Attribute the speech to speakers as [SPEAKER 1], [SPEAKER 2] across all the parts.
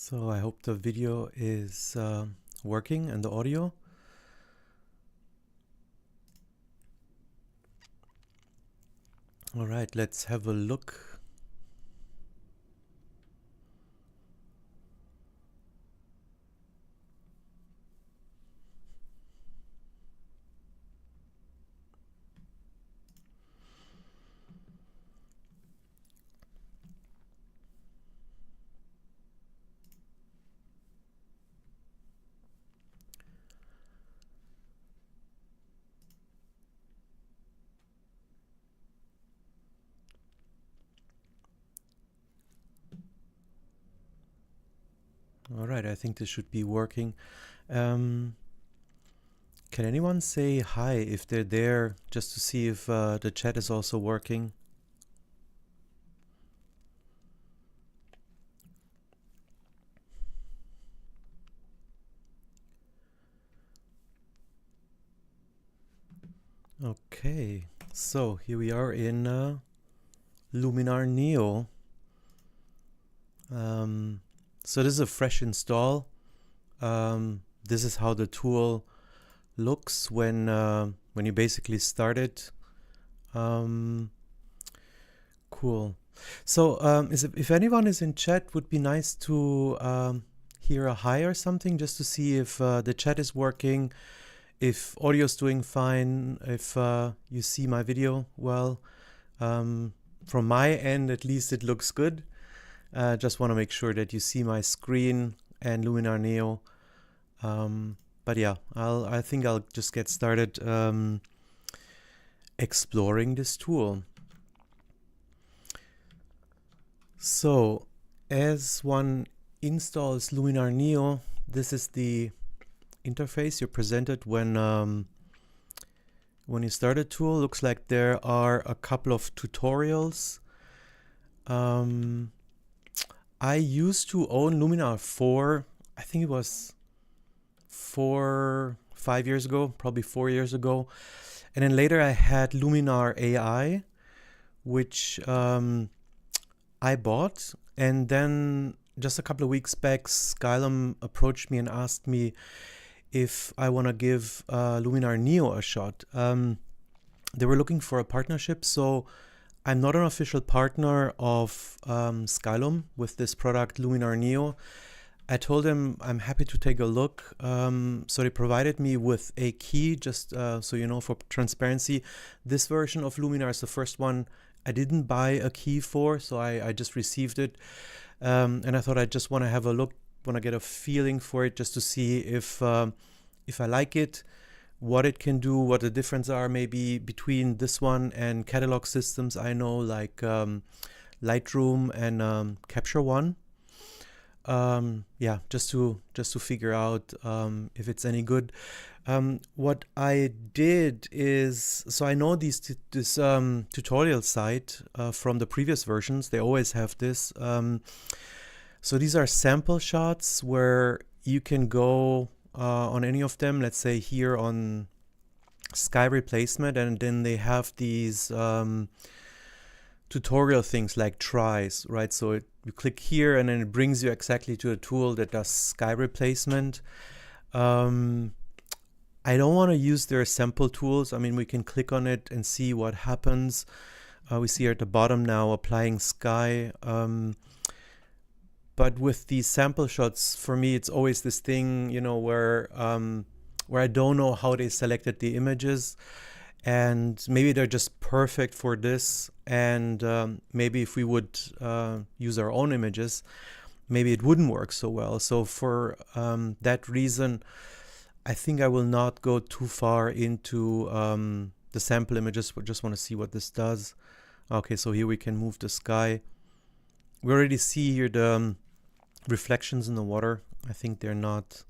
[SPEAKER 1] So I hope the video is working and the audio. All right, let's have a look. All right, I think this should be working. Can anyone say hi if they're there, just to see if the chat is also working? Okay, so here we are in Luminar NEO. So this is a fresh install. This is how the tool looks when you basically start it. Cool. So if anyone is in chat, would be nice to hear a hi or something, just to see if the chat is working, if audio is doing fine, if you see my video well. From my end, at least, it looks good. Just want to make sure that you see my screen and Luminar NEO. But yeah, I think I'll just get started exploring this tool. So as one installs Luminar NEO, this is the interface you're presented when you start a tool. Looks like there are a couple of tutorials. I used to own Luminar 4, I think it was 5 years ago, probably 4 years ago. And then later I had Luminar AI, which I bought. And then just a couple of weeks back, Skylum approached me and asked me if I want to give Luminar NEO a shot. They were looking for a partnership, so I'm not an official partner of Skylum with this product Luminar NEO. I told them I'm happy to take a look. So they provided me with a key, just so you know, for transparency. This version of Luminar is the first one I didn't buy a key for, so I just received it. And I thought I just want to have a look, want to get a feeling for it, just to see if I like it, what it can do, what the difference are maybe between this one and catalog systems I know, like Lightroom and Capture One. Yeah, just to figure out if it's any good. What I did is, so I know this tutorial site from the previous versions. They always have this. So these are sample shots where you can go on any of them. Let's say here on sky replacement, and then they have these tutorial things like tries, right? So you click here and then it brings you exactly to a tool that does sky replacement. I don't want to use their sample tools. I mean, we can click on it and see what happens. We see at the bottom now applying sky. But with these sample shots, for me, it's always this thing, you know, where I don't know how they selected the images, and maybe they're just perfect for this. And maybe if we would use our own images, maybe it wouldn't work so well. So for that reason, I think I will not go too far into the sample images. We just want to see what this does. Okay, so here we can move the sky. We already see here the reflections in the water. I think they're not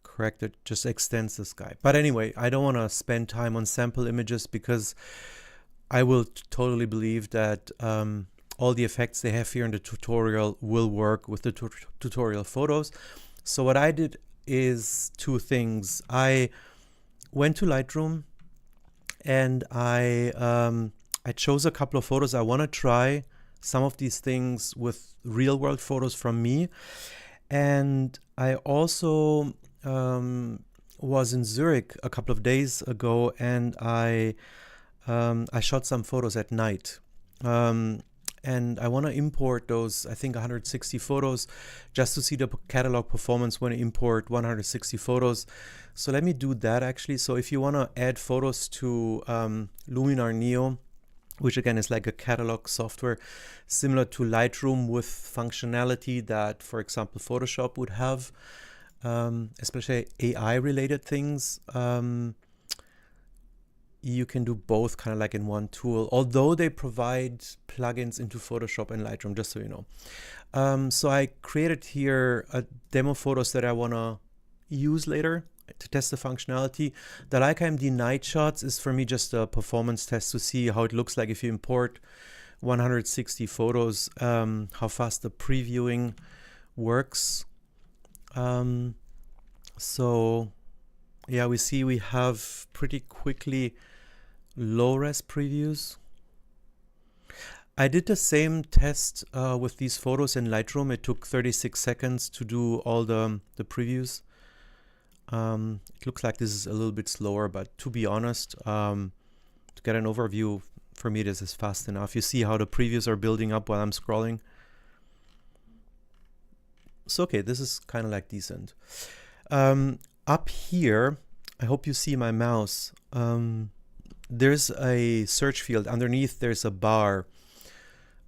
[SPEAKER 1] correct. It just extends the sky. But anyway, I don't want to spend time on sample images, because I will totally believe that all the effects they have here in the tutorial will work with the tutorial photos. So what I did is two things. I went to Lightroom and I chose a couple of photos. I want to try some of these things with real world photos from me. And I also was in Zurich a couple of days ago, and I shot some photos at night. And I want to import those, I think 160 photos, just to see the catalog performance when I import 160 photos. So let me do that actually. So if you want to add photos to Luminar NEO, which again is like a catalog software similar to Lightroom with functionality that, for example, Photoshop would have, especially AI related things. You can do both kind of like in one tool, although they provide plugins into Photoshop and Lightroom, just so you know. So I created here a demo photos that I want to use later to test the functionality. The Leica MD night shots is for me just a performance test to see how it looks like if you import 160 photos, how fast the previewing works. So yeah, we see we have pretty quickly low-res previews. I did the same test with these photos in Lightroom. It took 36 seconds to do all the previews. It looks like this is a little bit slower, but to be honest, to get an overview, for me this is fast enough. You see how the previews are building up while I'm scrolling. So okay, this is kind of like decent. Up here, I hope you see my mouse. There's a search field. Underneath there's a bar.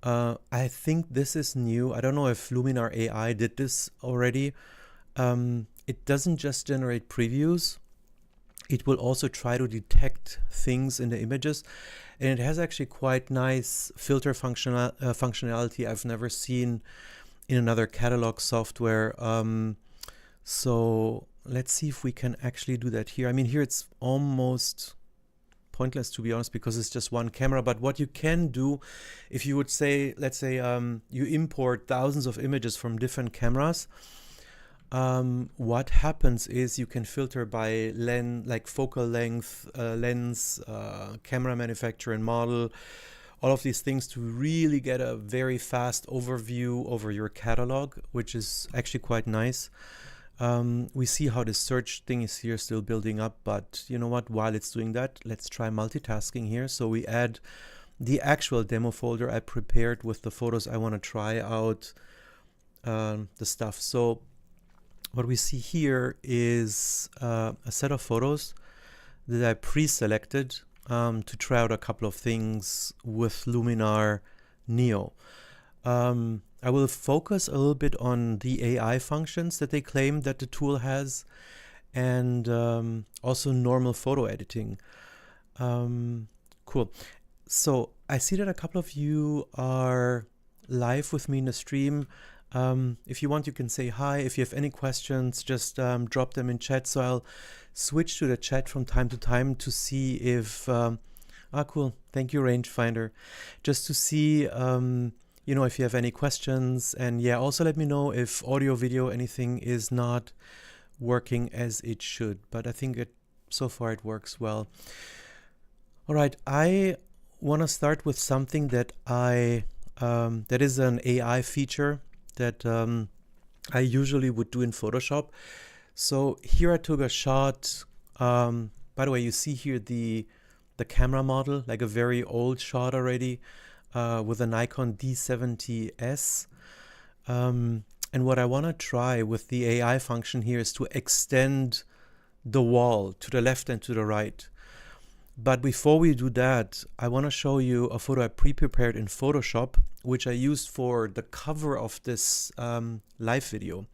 [SPEAKER 1] I think this is new. I don't know if Luminar AI did this already. It doesn't just generate previews. It will also try to detect things in the images. And it has actually quite nice filter functionality I've never seen in another catalog software. So let's see if we can actually do that here. I mean, here it's almost pointless, to be honest, because it's just one camera. But what you can do, if you would say, let's say you import thousands of images from different cameras, what happens is you can filter by lens, like focal length, lens, camera manufacturer and model, all of these things to really get a very fast overview over your catalog, which is actually quite nice. We see how the search thing is here still building up, but you know what, while it's doing that, let's try multitasking here. So we add the actual demo folder I prepared with the photos I want to try out, the stuff. So what we see here is a set of photos that I pre-selected to try out a couple of things with Luminar NEO. I will focus a little bit on the AI functions that they claim that the tool has, and also normal photo editing. Cool. So I see that a couple of you are live with me in the stream. If you want, you can say hi. If you have any questions, just drop them in chat. So I'll switch to the chat from time to time to see if, cool. Thank you, Rangefinder. Just to see, you know, if you have any questions. And yeah, also let me know if audio, video, anything is not working as it should. But I think so far it works well. All right, I want to start with something that that is an AI feature that I usually would do in Photoshop. So here I took a shot. By the way, you see here the camera model, like a very old shot already, with a Nikon D70S. And what I want to try with the AI function here is to extend the wall to the left and to the right. But before we do that, I want to show you a photo I pre-prepared in Photoshop, which I used for the cover of this live video.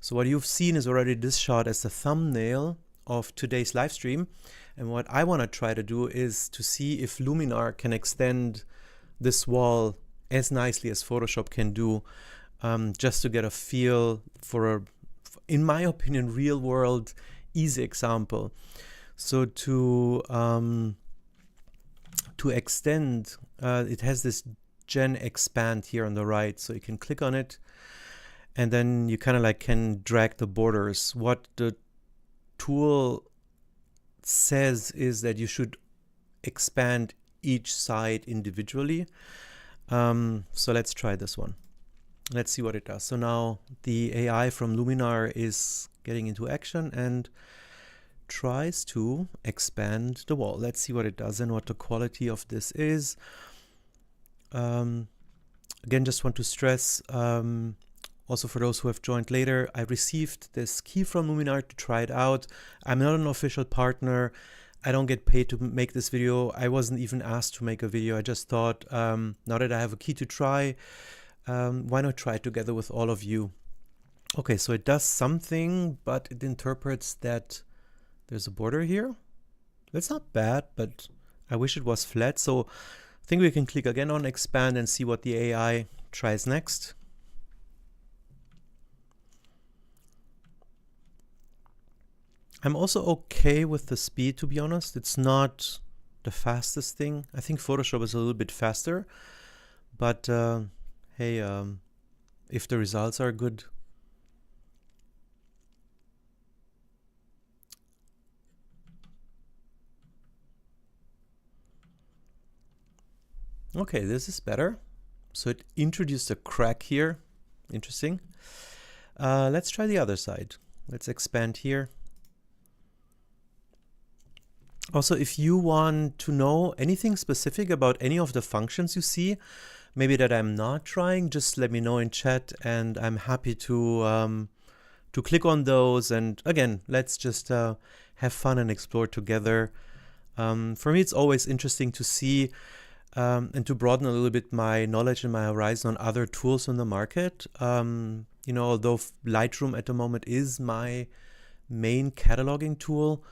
[SPEAKER 1] So what you've seen is already this shot as the thumbnail of today's live stream. And what I want to try to do is to see if Luminar can extend this wall as nicely as Photoshop can do, just to get a feel for in my opinion, real world, easy example. So to extend, it has this Gen Expand here on the right. So you can click on it, and then you kind of like can drag the borders. What the tool says is that you should expand each side individually. So let's try this one. let's see what it does. So now the AI from Luminar is getting into action and tries to expand the wall. Let's see what it does and what the quality of this is. Again, just want to stress, also for those who have joined later, I received this key from Luminar to try it out. I'm not an official partner. I don't get paid to make this video. I wasn't even asked to make a video. I just thought, now that I have a key to try, why not try it together with all of you? Okay, so it does something, but it interprets that there's a border here. That's not bad, but I wish it was flat. So I think we can click again on expand and see what the AI tries next. I'm also okay with the speed, to be honest. It's not the fastest thing. I think Photoshop is a little bit faster, but hey, if the results are good. Okay, this is better. So it introduced a crack here. Interesting. Let's try the other side. Let's expand here. Also, if you want to know anything specific about any of the functions you see, maybe that I'm not trying, just let me know in chat, and I'm happy to click on those. And again, let's just have fun and explore together. For me, it's always interesting to see and to broaden a little bit my knowledge and my horizon on other tools on the market. You know, although Lightroom at the moment is my main cataloging tool,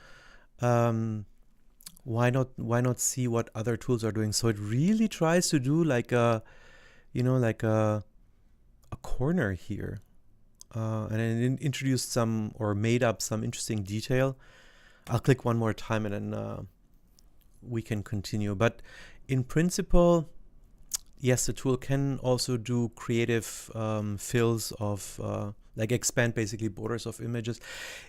[SPEAKER 1] why not see what other tools are doing? So it really tries to do like a, you know, like a corner here, and it introduced some or made up some interesting detail. I'll click one more time and then we can continue. But in principle, yes, the tool can also do creative fills of like expand basically borders of images.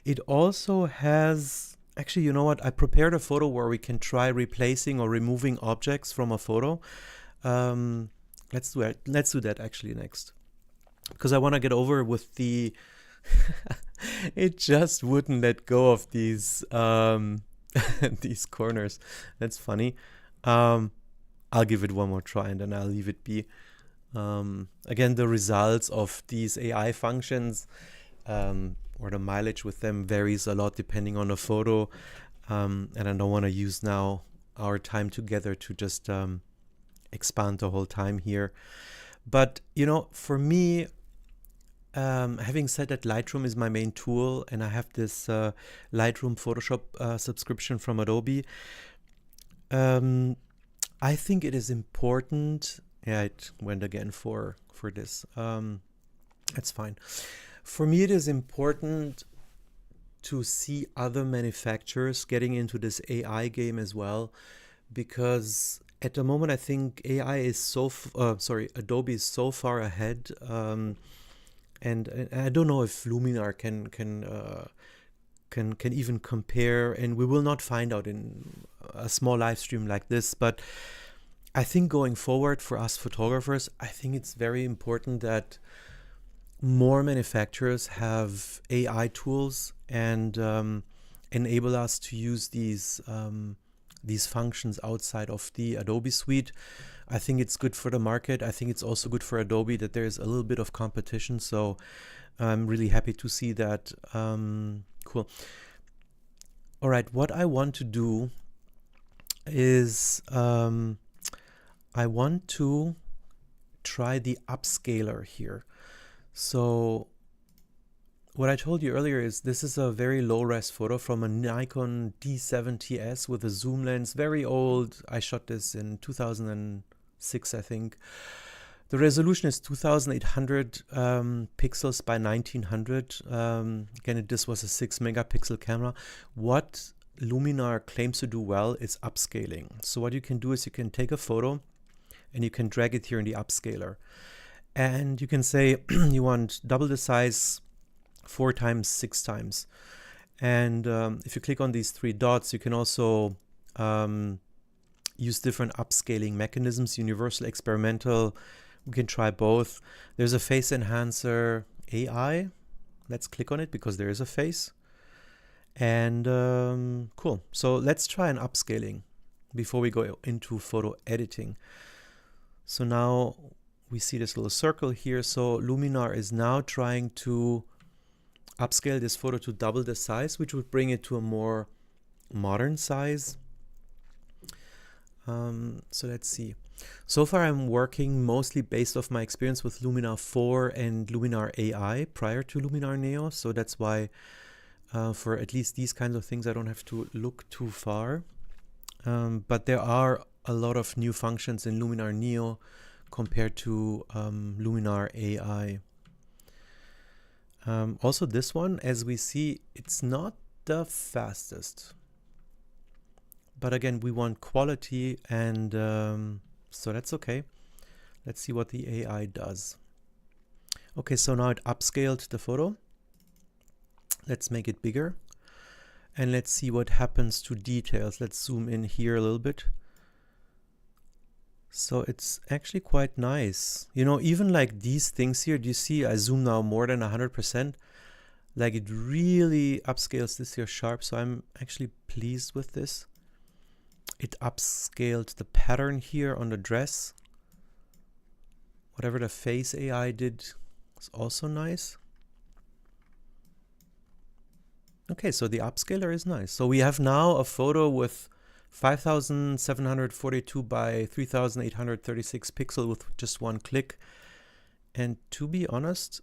[SPEAKER 1] It also has, actually, you know what? I prepared a photo where we can try replacing or removing objects from a photo. Let's do it. Let's do that actually next, because I want to get over with the. It just wouldn't let go of these these corners. That's funny. I'll give it one more try and then I'll leave it be. Again, the results of these AI functions or the mileage with them varies a lot depending on the photo. And I don't want to use now our time together to just expand the whole time here. But, you know, for me, having said that Lightroom is my main tool and I have this Lightroom Photoshop subscription from Adobe, I think it is important. Yeah, it went again for this. That's fine. For me, it is important to see other manufacturers getting into this AI game as well, because at the moment I think AI is so Adobe is so far ahead, and I don't know if Luminar can even compare, and we will not find out in a small live stream like this. But I think going forward for us photographers, I think it's very important that more manufacturers have AI tools and enable us to use these functions outside of the Adobe suite. I think it's good for the market. I think it's also good for Adobe that there's a little bit of competition. So I'm really happy to see that. Cool. All right, what I want to do is I want to try the upscaler here. So what I told you earlier is this is a very low-res photo from a Nikon D70S with a zoom lens, very old. I shot this in 2006, I think. The resolution is 2800 pixels by 1900. Again, this was a 6 megapixel camera. What Luminar claims to do well is upscaling. So what you can do is you can take a photo and you can drag it here in the upscaler. And you can say you want double the size, 4 times, 6 times. And if you click on these 3 dots, you can also use different upscaling mechanisms, universal, experimental, We can try both. There's a face enhancer AI. Let's click on it because there is a face. And cool. So let's try an upscaling before we go into photo editing. So now we see this little circle here. So Luminar is now trying to upscale this photo to double the size, which would bring it to a more modern size. So let's see. So far I'm working mostly based off my experience with Luminar 4 and Luminar AI prior to Luminar NEO. So that's why for at least these kinds of things I don't have to look too far. But there are a lot of new functions in Luminar NEO compared to Luminar AI. Also this one, as we see, it's not the fastest. But again, we want quality, and so that's okay. Let's see what the AI does. Okay, so now it upscaled the photo. Let's make it bigger. And let's see what happens to details. Let's zoom in here a little bit. So it's actually quite nice. You know, even like these things here, do you see I zoom now more than 100%? Like it really upscales this here sharp. So I'm actually pleased with this. It upscaled the pattern here on the dress. Whatever the face AI did is also nice. Okay, so the upscaler is nice. So we have now a photo with 5,742 by 3,836 pixels with just one click. And to be honest,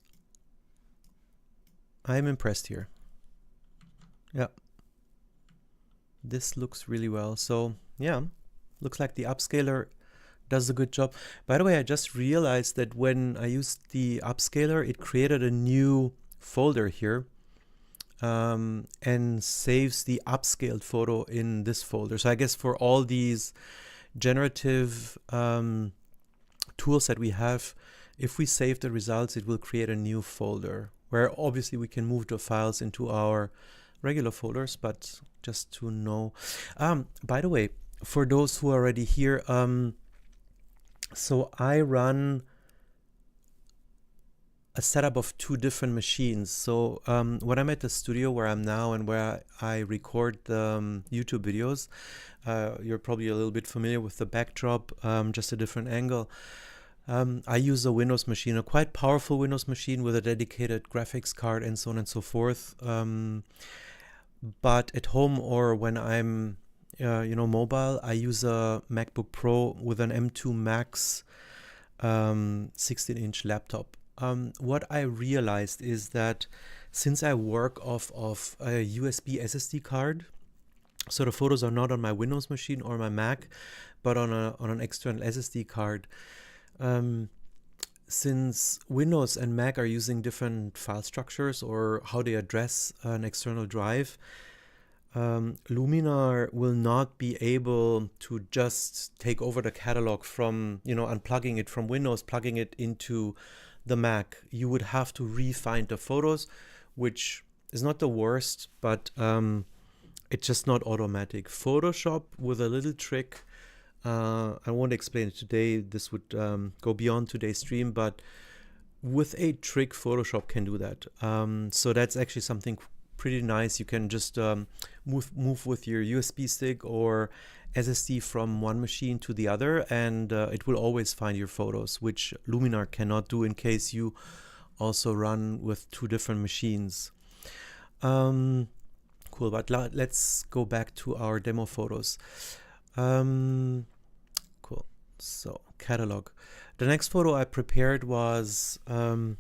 [SPEAKER 1] I'm impressed here. Yeah. This looks really well. So yeah, looks like the upscaler does a good job. By the way, I just realized that when I used the upscaler, it created a new folder here. And saves the upscaled photo in this folder. So I guess for all these generative tools that we have, if we save the results, it will create a new folder where obviously we can move the files into our regular folders, but just to know. By the way, for those who are already here, so I run a setup of two different machines. So when I'm at the studio where I'm now and where I record the YouTube videos, you're probably a little bit familiar with the backdrop, just a different angle. I use a Windows machine, a quite powerful Windows machine with a dedicated graphics card and so on and so forth. But at home or when I'm mobile, I use a MacBook Pro with an M2 Max 16-inch laptop. What I realized is that since I work off of a USB SSD card, so the photos are not on my Windows machine or my Mac, but on an external SSD card. Since Windows and Mac are using different file structures or how they address an external drive, Luminar will not be able to just take over the catalog from, unplugging it from Windows, plugging it into the Mac. You would have to re-find the photos, which is not the worst, but it's just not automatic. Photoshop, with a little trick, I won't explain it today, this would go beyond today's stream, but with a trick, Photoshop can do that. So that's actually something pretty nice. You can just move with your USB stick or SSD from one machine to the other, and it will always find your photos, which Luminar cannot do in case you also run with two different machines. Cool, but let's go back to our demo photos. Cool, so catalog. The next photo I prepared was a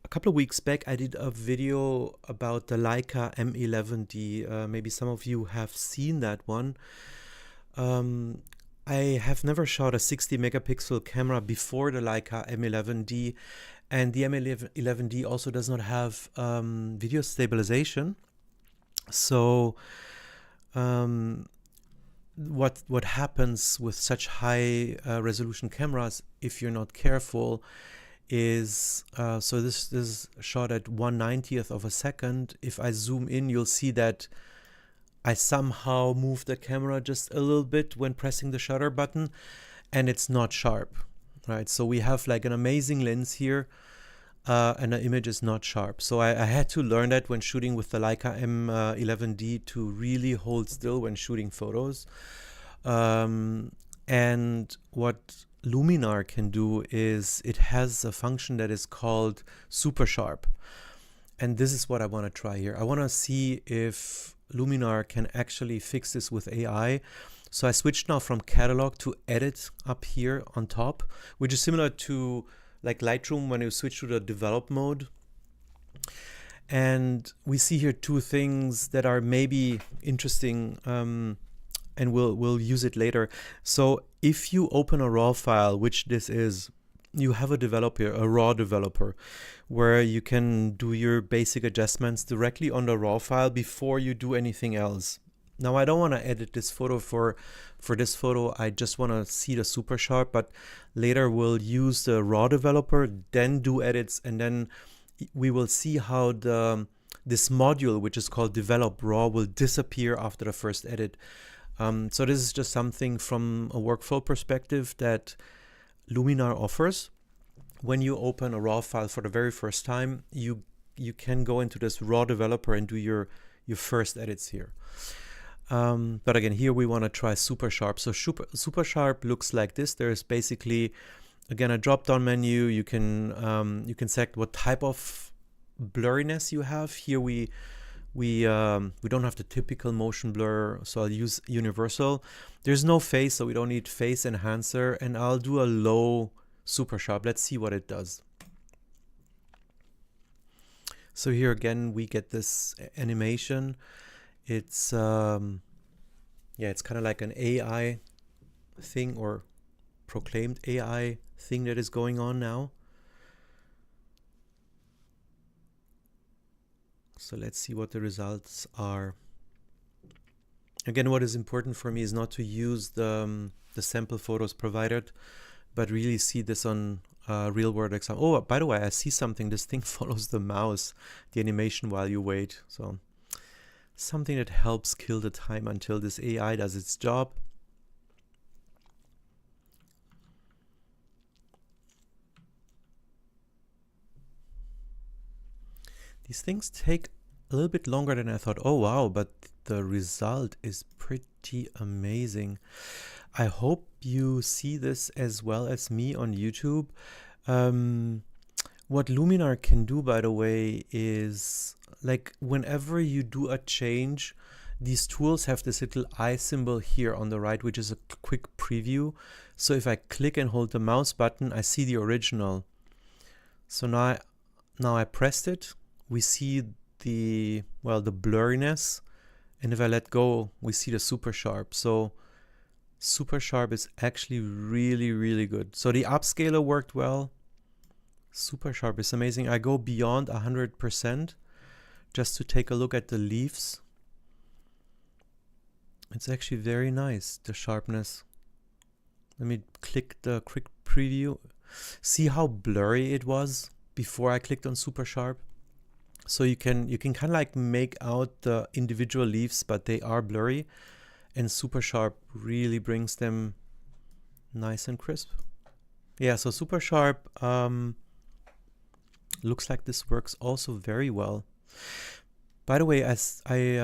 [SPEAKER 1] couple of weeks back. I did a video about the Leica M11D. Maybe some of you have seen that one. I have never shot a 60 megapixel camera before the Leica M11D, and the M11D also does not have video stabilization. So what happens with such high resolution cameras, if you're not careful, is so this is shot at 1/90th of a second. If I zoom in, you'll see that I somehow move the camera just a little bit when pressing the shutter button, and it's not sharp. right? So we have like an amazing lens here, and the image is not sharp. So I had to learn that when shooting with the Leica M11D to really hold still when shooting photos. And what Luminar can do is it has a function that is called super sharp. And this is what I want to try here. I want to see if Luminar can actually fix this with AI. So I switched now from catalog to edit up here on top, which is similar to like Lightroom when you switch to the develop mode. And we see here two things that are maybe interesting, and we'll use it later. So if you open a raw file, which this is, you have a developer, a raw developer, where you can do your basic adjustments directly on the raw file before you do anything else. Now I don't want to edit this photo for this photo. I just want to see the super sharp, but later we'll use the raw developer, then do edits, and then we will see how this module, which is called develop raw, will disappear after the first edit. So this is just something from a workflow perspective that Luminar offers. When you open a raw file for the very first time, you can go into this raw developer and do your first edits here. But again, here we want to try super sharp. So super sharp looks like this. There is basically, again, a drop-down menu. You can select what type of blurriness you have. Here we don't have the typical motion blur, so I'll use universal. There's no face, so we don't need face enhancer, and I'll do a low super sharp. Let's see what it does. So here again we get this animation. It's it's kind of like an AI thing, or proclaimed AI thing that is going on now. So let's see what the results are. Again, what is important for me is not to use the sample photos provided, but really see this on real world example. Oh, by the way, I see something. This thing follows the mouse, the animation while you wait. So something that helps kill the time until this AI does its job. These things take a little bit longer than I thought. Oh wow, but the result is pretty amazing. I hope you see this as well as me on YouTube. What Luminar can do, by the way, is like whenever you do a change, these tools have this little eye symbol here on the right, which is a quick preview. So if I click and hold the mouse button, I see the original. So now I pressed it. We see the blurriness, and if I let go, we see the super sharp. So super sharp is actually really, really good. So the upscaler worked well. Super sharp is amazing. I go beyond 100% just to take a look at the leaves. It's actually very nice, the sharpness. Let me click the quick preview. See how blurry it was before I clicked on super sharp? So you can kind of like make out the individual leaves, but they are blurry, and super sharp really brings them nice and crisp. Yeah, so super sharp looks like this works also very well. By the way, as I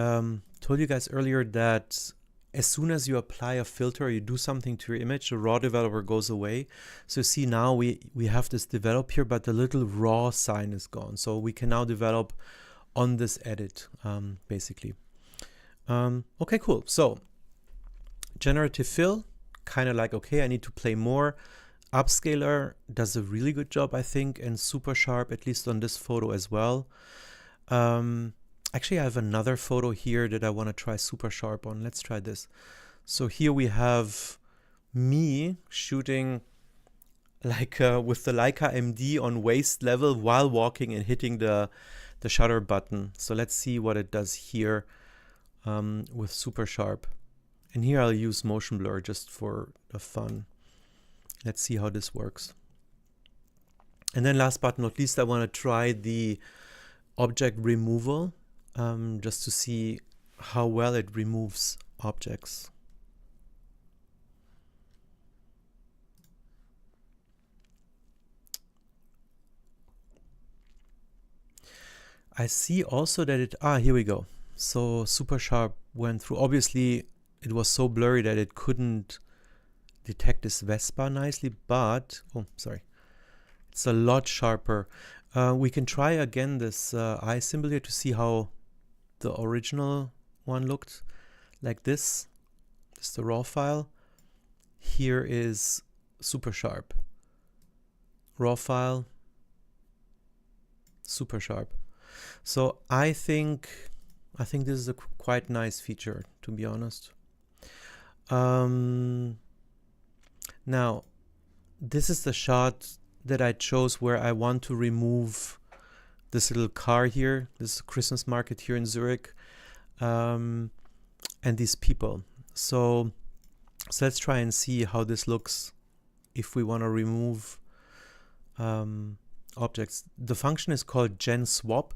[SPEAKER 1] told you guys earlier, that as soon as you apply a filter or you do something to your image, the raw developer goes away. So see, now we have this develop here, but the little raw sign is gone. So we can now develop on this edit, basically. Okay, cool. So generative fill, kind of like, okay, I need to play more. Upscaler does a really good job, I think, and super sharp, at least on this photo as well. Actually, I have another photo here that I want to try super sharp on. Let's try this. So here we have me shooting like with the Leica MD on waist level while walking and hitting the shutter button. So let's see what it does here with super sharp. And here I'll use motion blur just for the fun. Let's see how this works. And then last but not least, I want to try the object removal. Just to see how well it removes objects. I see also that here we go. So super sharp went through. Obviously, it was so blurry that it couldn't detect this Vespa nicely, but, oh, sorry. It's a lot sharper. We can try again this eye symbol here to see how the original one looked. Like this. This is the raw file. Here is super sharp. Raw file. Super sharp. So I think this is a quite nice feature, to be honest. Now, this is the shot that I chose where I want to remove this little car here, this Christmas market here in Zurich, and these people. So let's try and see how this looks if we want to remove objects. The function is called GenSwap.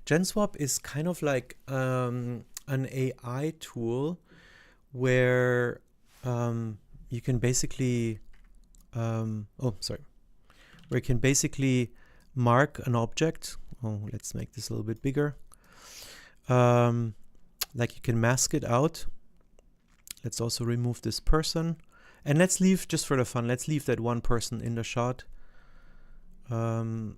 [SPEAKER 1] GenSwap is kind of like an AI tool where you can basically where you can basically mark an object. Oh, let's make this a little bit bigger. Like you can mask it out. Let's also remove this person. And let's leave, just for the fun, let's leave that one person in the shot. And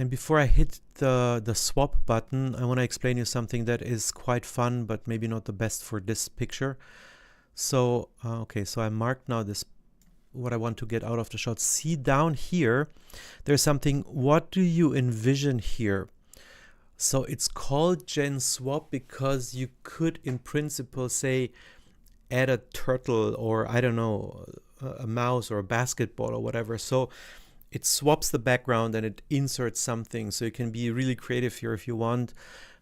[SPEAKER 1] before I hit the swap button, I want to explain you something that is quite fun, but maybe not the best for this picture. So, okay, so I marked now this, what I want to get out of the shot. See down here, there's something, what do you envision here? So it's called GenSwap because you could, in principle, say, add a turtle or, I don't know, a mouse or a basketball or whatever. So it swaps the background and it inserts something. So you can be really creative here if you want.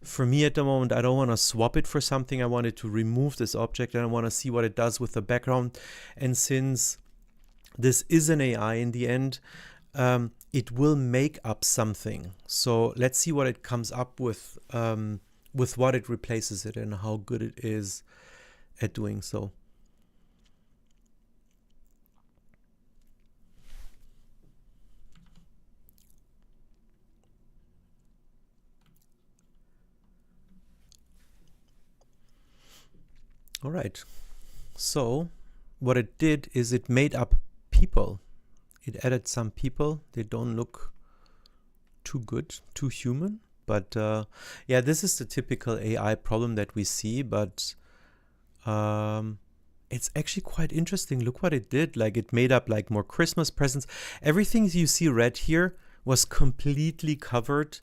[SPEAKER 1] For me at the moment, I don't want to swap it for something. I wanted to remove this object and I want to see what it does with the background. And since this is an AI in the end, it will make up something. So let's see what it comes up with what it replaces it and how good it is at doing so. All right, so what it did is it made up people. It added some people. They don't look too good, too human, but yeah, this is the typical AI problem that we see, but it's actually quite interesting. Look what it did. Like it made up like more Christmas presents. Everything you see red here was completely covered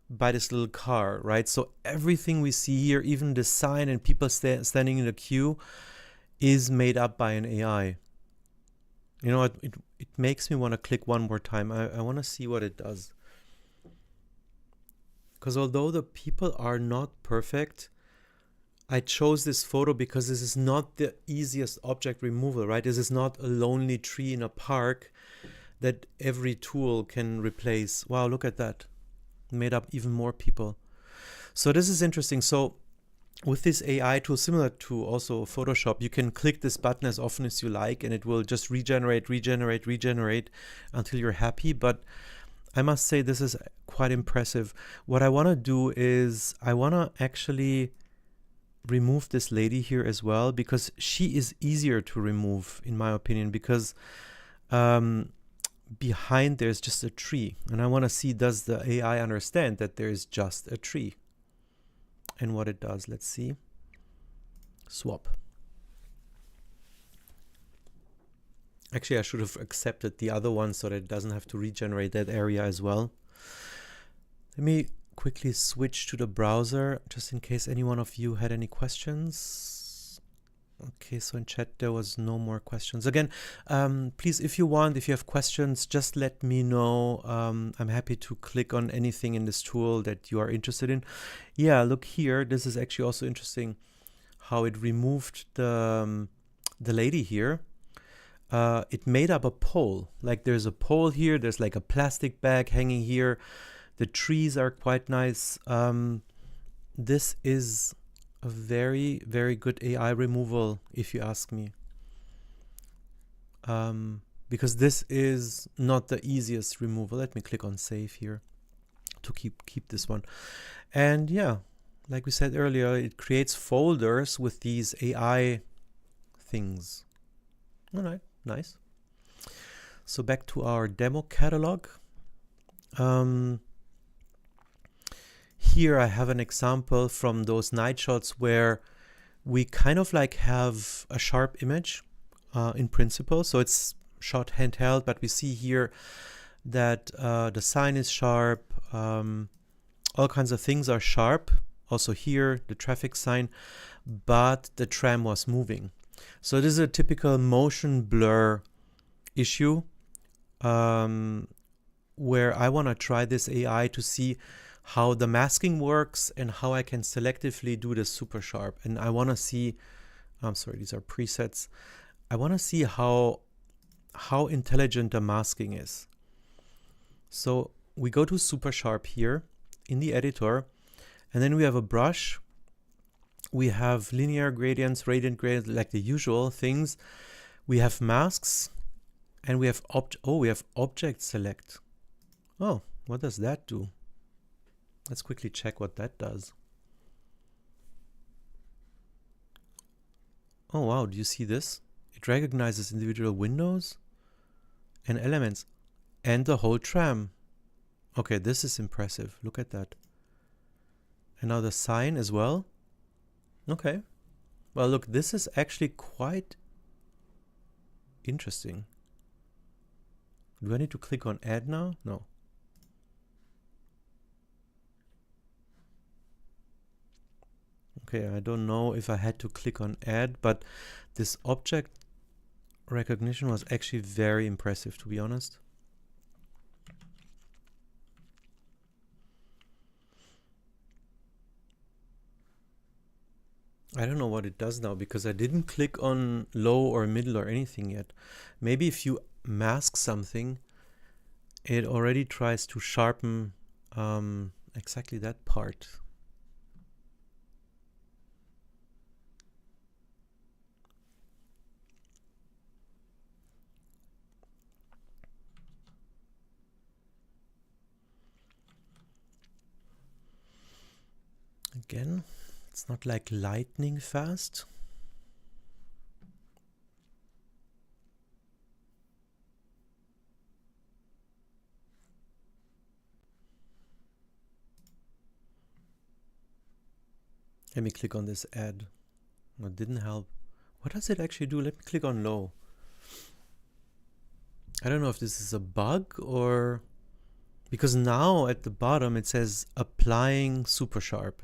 [SPEAKER 1] by this little car, right? So everything we see here, even the sign and people standing in the queue, is made up by an AI. You know what? It makes me want to click one more time. I want to see what it does. Because although the people are not perfect, I chose this photo because this is not the easiest object removal, right? This is not a lonely tree in a park that every tool can replace. Wow, look at that. Made up even more people. So this is interesting. So with this AI tool, similar to also Photoshop, you can click this button as often as you like and it will just regenerate until you're happy. But I must say this is quite impressive. What I want to do is I want to actually remove this lady here as well, because she is easier to remove in my opinion, because behind there's just a tree and I want to see, does the AI understand that there's just a tree and what it does. Let's see. Swap. Actually, I should have accepted the other one so that it doesn't have to regenerate that area as well. Let me quickly switch to the browser just in case any one of you had any questions. Okay, so in chat there was no more questions. Again, please, if you have questions, just let me know. I'm happy to click on anything in this tool that you are interested in. Yeah, look here. This is actually also interesting how it removed the lady here. It made up a pole. Like there's a pole here. There's like a plastic bag hanging here. The trees are quite nice. This is a very, very good AI removal, if you ask me. Because this is not the easiest removal. Let me click on save here. to keep this one. And yeah, like we said earlier, it creates folders with these AI things. All right, nice. So back to our demo catalog. Here I have an example from those night shots where we kind of like have a sharp image in principle. So it's shot handheld, but we see here that the sign is sharp. All kinds of things are sharp. Also here, the traffic sign, but the tram was moving. So this is a typical motion blur issue where I want to try this AI to see how the masking works and how I can selectively do this super sharp. And I want to see, I'm sorry, these are presets. I want to see how intelligent the masking is. So we go to super sharp here in the editor, and then we have a brush. We have linear gradients, radiant gradients, like the usual things. We have masks, and we have object select. Oh, what does that do? Let's quickly check what that does. Oh wow, do you see this? It recognizes individual windows and elements and the whole tram. Okay, this is impressive. Look at that. And now the sign as well. Okay. Well, look, this is actually quite interesting. Do I need to click on add now? No. Okay, I don't know if I had to click on add, but this object recognition was actually very impressive, to be honest. I don't know what it does now because I didn't click on low or middle or anything yet. Maybe if you mask something, it already tries to sharpen exactly that part. Again, it's not like lightning fast. Let me click on this add. That didn't help. What does it actually do? Let me click on low. I don't know if this is a bug or... because now at the bottom it says applying super sharp.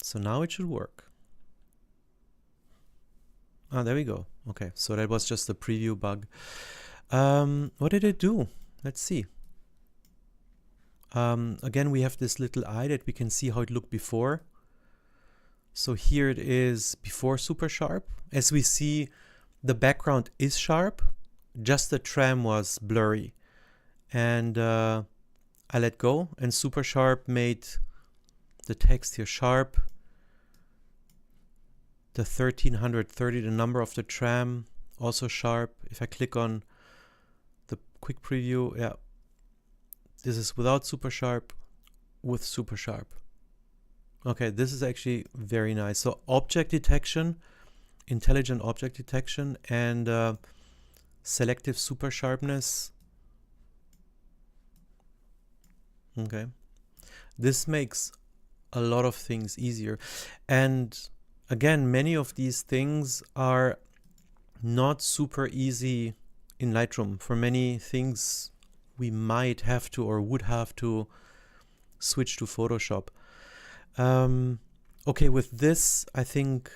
[SPEAKER 1] So now it should work. Ah, there we go. Okay, so that was just a preview bug. What did it do? Let's see. Again, we have this little eye that we can see how it looked before. So here it is before super sharp. As we see, the background is sharp, just the tram was blurry. And I let go, and super sharp made the text here sharp. The 1330, the number of the tram, also sharp. If I click on the quick preview, yeah, this is without super sharp, with super sharp. Okay, this is actually very nice. So object detection, intelligent object detection, and selective super sharpness. Okay, this makes a lot of things easier. And again, many of these things are not super easy in Lightroom. For many things, we might have to or would have to switch to Photoshop. Okay, with this, I think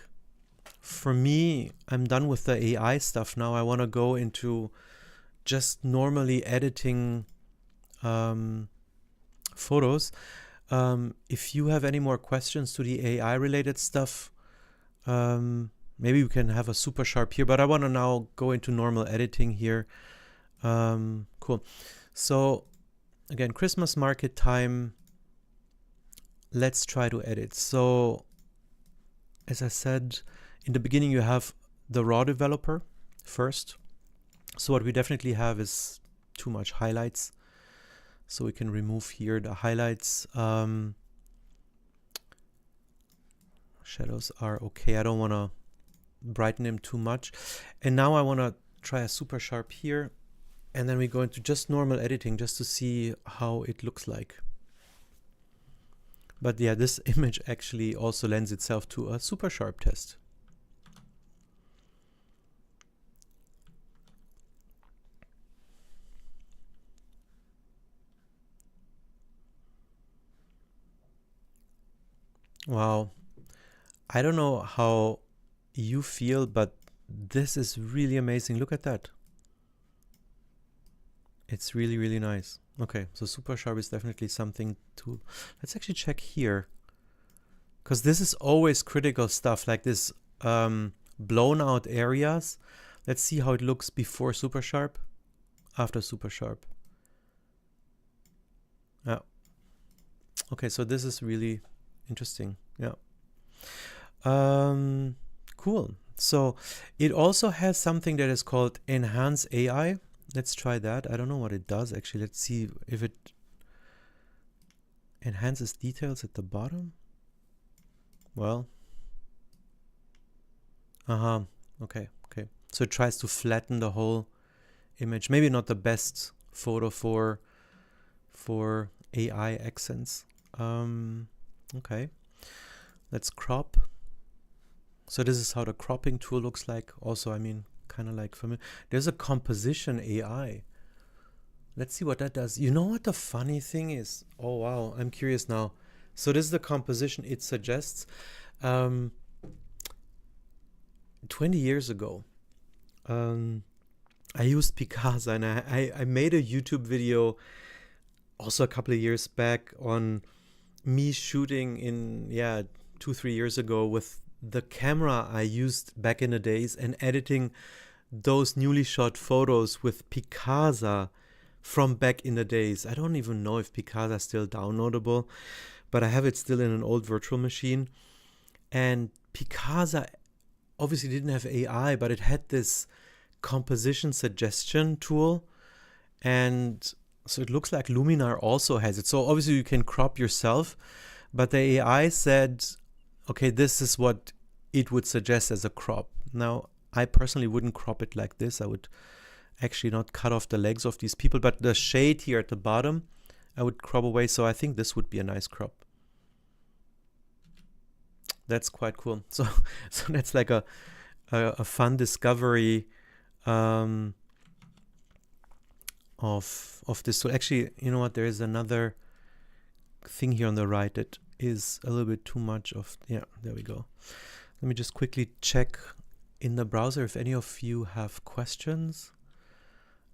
[SPEAKER 1] for me, I'm done with the AI stuff now. I want to go into just normally editing photos. If you have any more questions to the AI related stuff, maybe we can have a super sharp here, but I want to now go into normal editing here. Cool. So again, Christmas market time. Let's try to edit. So as I said, in the beginning, you have the raw developer first. So what we definitely have is too much highlights. So we can remove here the highlights. Shadows are okay. I don't want to brighten them too much. And now I want to try a super sharp here. And then we go into just normal editing just to see how it looks like. But yeah, this image actually also lends itself to a super sharp test. Wow. I don't know how you feel, but this is really amazing. Look at that. It's really, really nice. Okay, so super sharp is definitely something to... Let's actually check here. Because this is always critical stuff, like this blown out areas. Let's see how it looks before super sharp, after super sharp. Yeah. Okay, so this is really interesting. Yeah. Cool. So it also has something that is called Enhance AI. Let's try that. I don't know what it does actually. Let's see if it enhances details at the bottom. Well, okay. So it tries to flatten the whole image. Maybe not the best photo for AI accents. Okay. Let's crop. So this is how the cropping tool looks like. Also, I mean, kind of like familiar. There's a composition AI. Let's see what that does. You know what the funny thing is? Oh, wow. I'm curious now. So this is the composition it suggests. 20 years ago, I used Picasa, and I made a YouTube video also a couple of years back on me shooting in, 2-3 years ago with the camera I used back in the days and editing those newly shot photos with Picasa from back in the days. I don't even know if Picasa is still downloadable, but I have it still in an old virtual machine. And Picasa obviously didn't have AI, but it had this composition suggestion tool. And so it looks like Luminar also has it. So obviously you can crop yourself, but the AI said, okay, this is what it would suggest as a crop. Now, I personally wouldn't crop it like this. I would actually not cut off the legs of these people, but the shade here at the bottom, I would crop away. So I think this would be a nice crop. That's quite cool. So that's like a fun discovery of this tool. Actually, you know what? There is another thing here on the right that is a little bit too much of, there we go. Let me just quickly check in the browser if any of you have questions.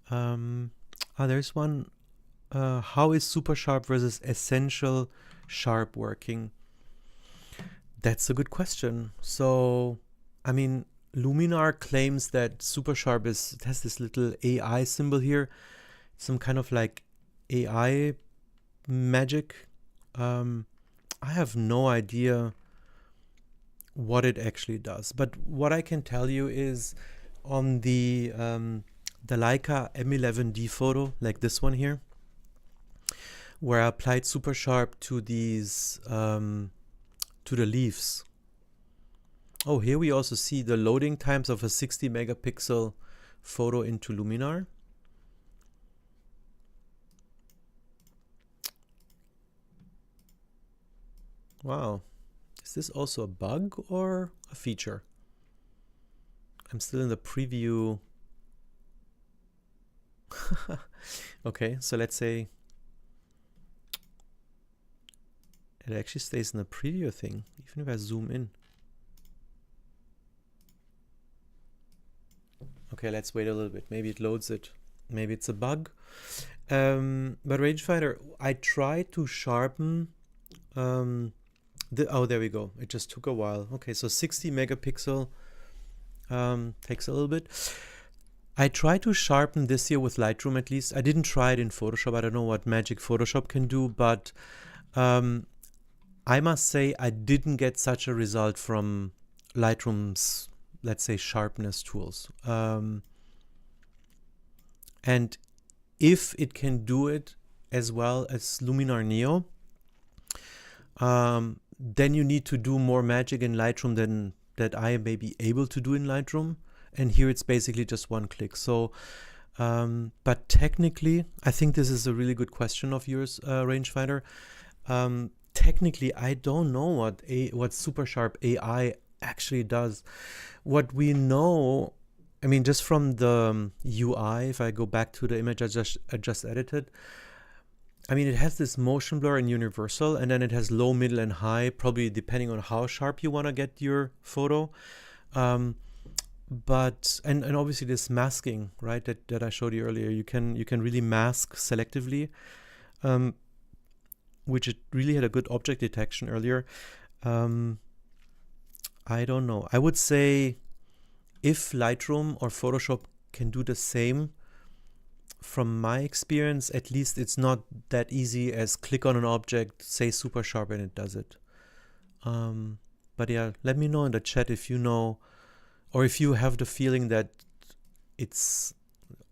[SPEAKER 1] There's one. How is super sharp versus essential sharp working? That's a good question. So, I mean, Luminar claims that super sharp has this little AI symbol here, some kind of like AI magic. I have no idea what it actually does, but what I can tell you is on the Leica M11D photo, like this one here, where I applied super sharp to these to the leaves. Oh, here we also see the loading times of a 60 megapixel photo into Luminar. Wow. Is this also a bug or a feature? I'm still in the preview. Okay, so let's say it actually stays in the preview thing, even if I zoom in. Okay, let's wait a little bit. Maybe it loads it. Maybe it's a bug. But Rangefinder, I tried to sharpen oh, there we go. It just took a while. Okay, so 60 megapixel takes a little bit. I tried to sharpen this here with Lightroom at least. I didn't try it in Photoshop. I don't know what magic Photoshop can do, but I must say I didn't get such a result from Lightroom's, let's say, sharpness tools. And if it can do it as well as Luminar NEO, then you need to do more magic in Lightroom than that I may be able to do in Lightroom. And here it's basically just one click. So, but technically, I think this is a really good question of yours, Rangefinder. Technically, I don't know what Super Sharp AI actually does. What we know, I mean, just from the UI, if I go back to the image I just edited, I mean, it has this motion blur and universal, and then it has low, middle, and high, probably depending on how sharp you want to get your photo. But obviously this masking, right, that I showed you earlier, you can really mask selectively, which it really had a good object detection earlier. I don't know. I would say if Lightroom or Photoshop can do the same, from my experience, at least it's not that easy as click on an object, say super sharp, and it does it. But yeah, let me know in the chat if you know, or if you have the feeling that it's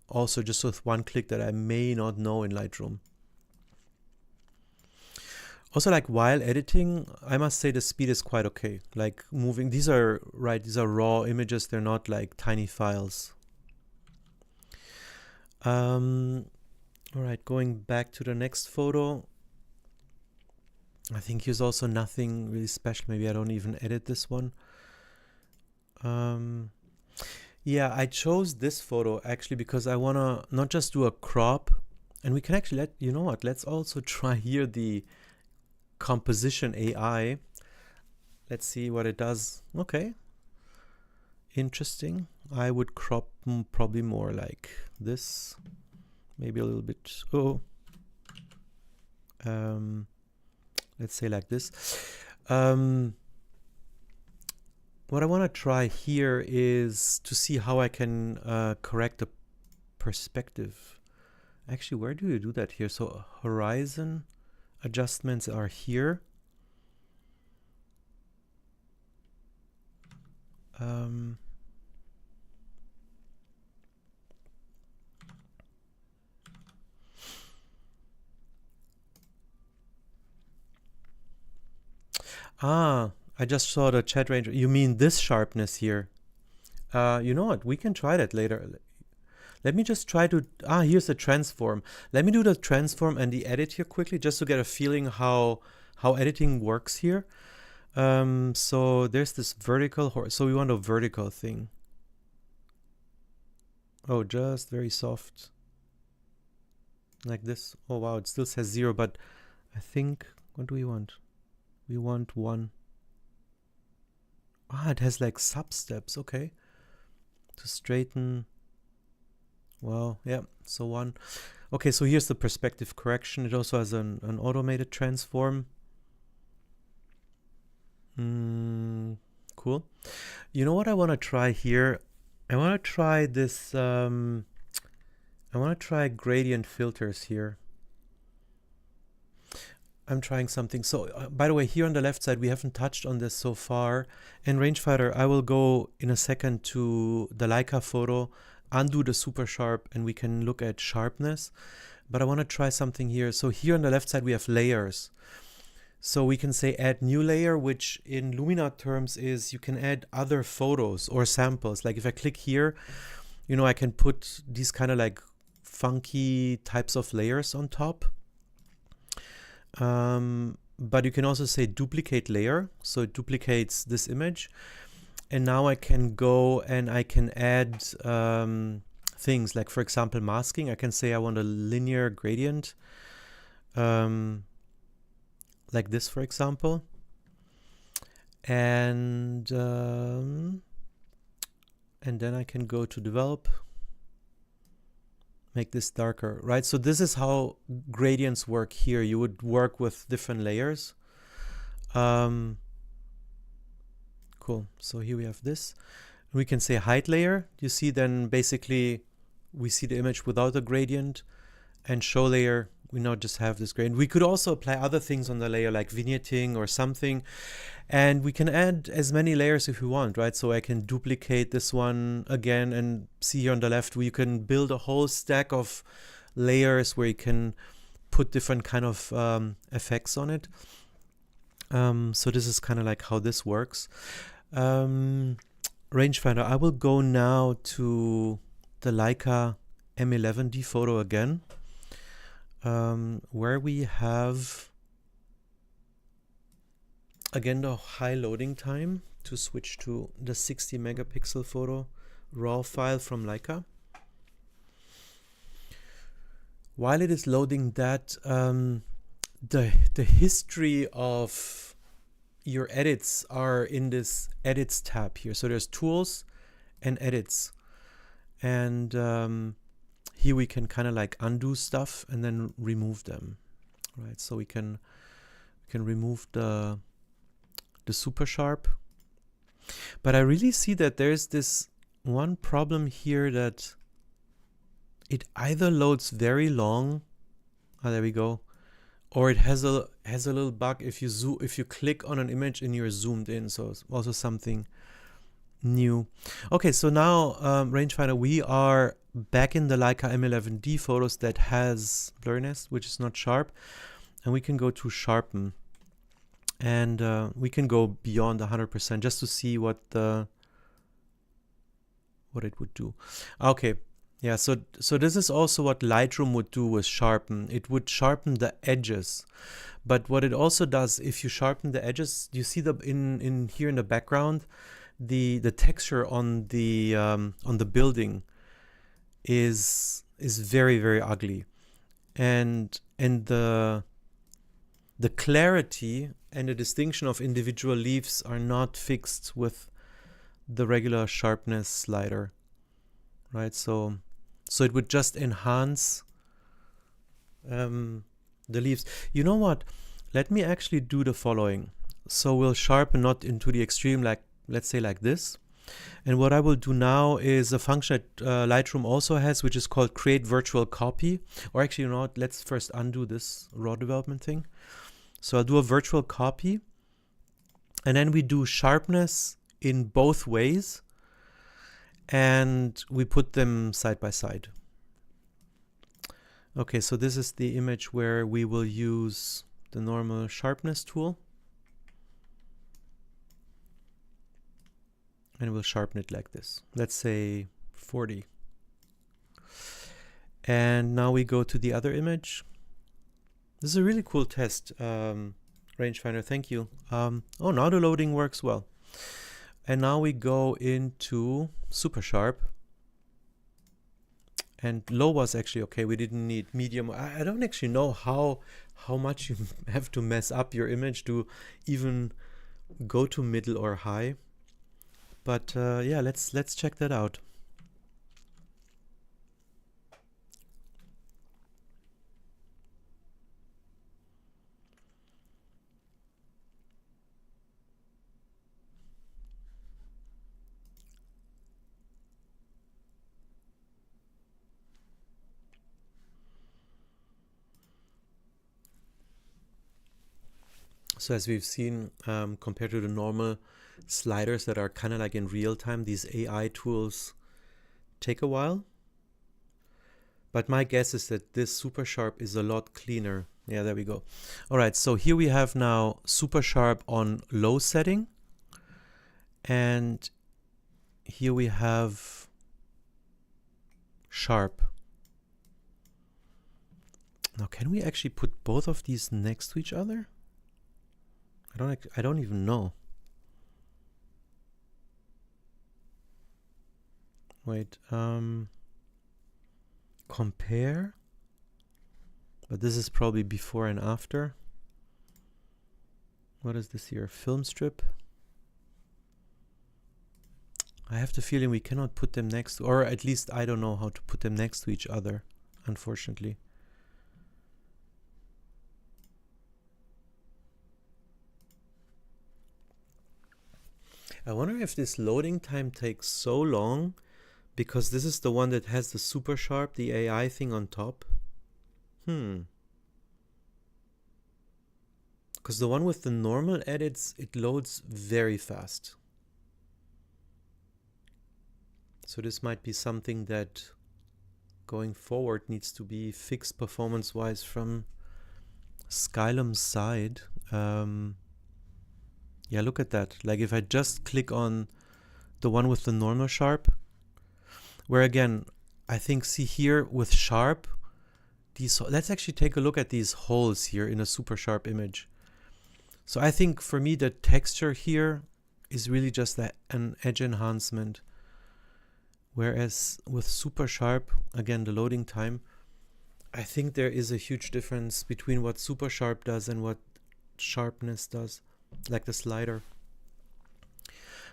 [SPEAKER 1] also just with one click that I may not know in Lightroom. Also, like while editing, I must say the speed is quite okay. Like moving, these are raw images. They're not like tiny files. All right, going back to the next photo. I think here's also nothing really special. Maybe I don't even edit this one. Yeah, I chose this photo actually because I want to not just do a crop, and we can actually you know what, let's also try here the composition AI. Let's see what it does. Okay, interesting. I would crop probably more like this, maybe a little bit. Let's say like this. What I want to try here is to see how I can correct the perspective. Actually, where do you do that here? So horizon adjustments are here. I just saw the chat range. You mean this sharpness here? You know what? We can try that later. Let me just try to, here's the transform. Let me do the transform and the edit here quickly, just to get a feeling how editing works here. So there's this vertical, so we want a vertical thing. Oh, just very soft. Like this. Oh wow, it still says 0, but I think, what do we want? We want 1. It has like sub steps, okay. To straighten. Well, yeah, so 1. Okay, so here's the perspective correction. It also has an automated transform. Cool. You know what I want to try here? I want to try this, I want to try gradient filters here. I'm trying something. So by the way, here on the left side, we haven't touched on this so far. In Rangefinder, I will go in a second to the Leica photo, undo the super sharp, and we can look at sharpness. But I want to try something here. So here on the left side, we have layers. So we can say add new layer, which in Luminar terms is you can add other photos or samples. Like if I click here, you know, I can put these kind of like funky types of layers on top. But you can also say duplicate layer, so it duplicates this image, and now I can go and I can add things like, for example, masking. I can say I want a linear gradient, like this, for example, and then I can go to develop, make this darker, right? So this is how gradients work here. You would work with different layers. Cool. So here we have this. We can say height layer. You see, then basically we see the image without a gradient, and show layer, we now just have this gradient. We could also apply other things on the layer like vignetting or something, and we can add as many layers if we want, right? So I can duplicate this one again, and see here on the left, we can build a whole stack of layers where you can put different kind of effects on it. So this is kind of like how this works. Rangefinder, I will go now to the Leica M11D photo again, where we have again the high loading time to switch to the 60 megapixel photo raw file from Leica. While it is loading that, the history of your edits are in this edits tab here. So there's tools and edits, and here we can kind of like undo stuff and then remove them, right? So we can remove the super sharp, but I really see that there's this one problem here, that it either loads very long, there we go, or it has a little bug if you click on an image and you're zoomed in. So it's also something new. Okay, so now Rangefinder, we are back in the Leica M11D photos that has blurriness, which is not sharp, and we can go to sharpen, and we can go beyond 100% just to see what it would do. Okay. Yeah, so this is also what Lightroom would do with sharpen. It would sharpen the edges, but what it also does, if you sharpen the edges, you see in here in the background, the texture on the building is very, very ugly, and the clarity and the distinction of individual leaves are not fixed with the regular sharpness slider, right? So it would just enhance the leaves. You know what? Let me actually do the following. So we'll sharpen not into the extreme, like let's say like this. And what I will do now is a function that Lightroom also has, which is called create virtual copy. Or actually, you know what? Let's first undo this raw development thing. So I'll do a virtual copy, and then we do sharpness in both ways, and we put them side by side. Okay, so this is the image where we will use the normal sharpness tool, and we'll sharpen it like this. Let's say 40. And now we go to the other image. This is a really cool test, Rangefinder, thank you. Oh, now the loading works well. And now we go into super sharp, and low was actually okay. We didn't need medium. I don't actually know how much you have to mess up your image to even go to middle or high. But yeah, let's check that out. So as we've seen, compared to the normal sliders that are kind of like in real time, these AI tools take a while. But my guess is that this super sharp is a lot cleaner. Yeah, there we go. All right, so here we have now super sharp on low setting. And here we have sharp. Now, can we actually put both of these next to each other? I don't even know. Wait, compare. But this is probably before and after. What is this here? Film strip. I have the feeling we cannot put them next to, or at least I don't know how to put them next to each other, unfortunately. I wonder if this loading time takes so long because this is the one that has the super sharp, the AI thing on top. Because the one with the normal edits, it loads very fast. So this might be something that going forward needs to be fixed performance-wise from Skylum side, yeah, look at that. Like if I just click on the one with the normal sharp, where again, I think, see here with sharp, let's actually take a look at these holes here in a super sharp image. So I think for me the texture here is really just an edge enhancement. Whereas with super sharp, again, the loading time, I think there is a huge difference between what super sharp does and what sharpness does, like the slider.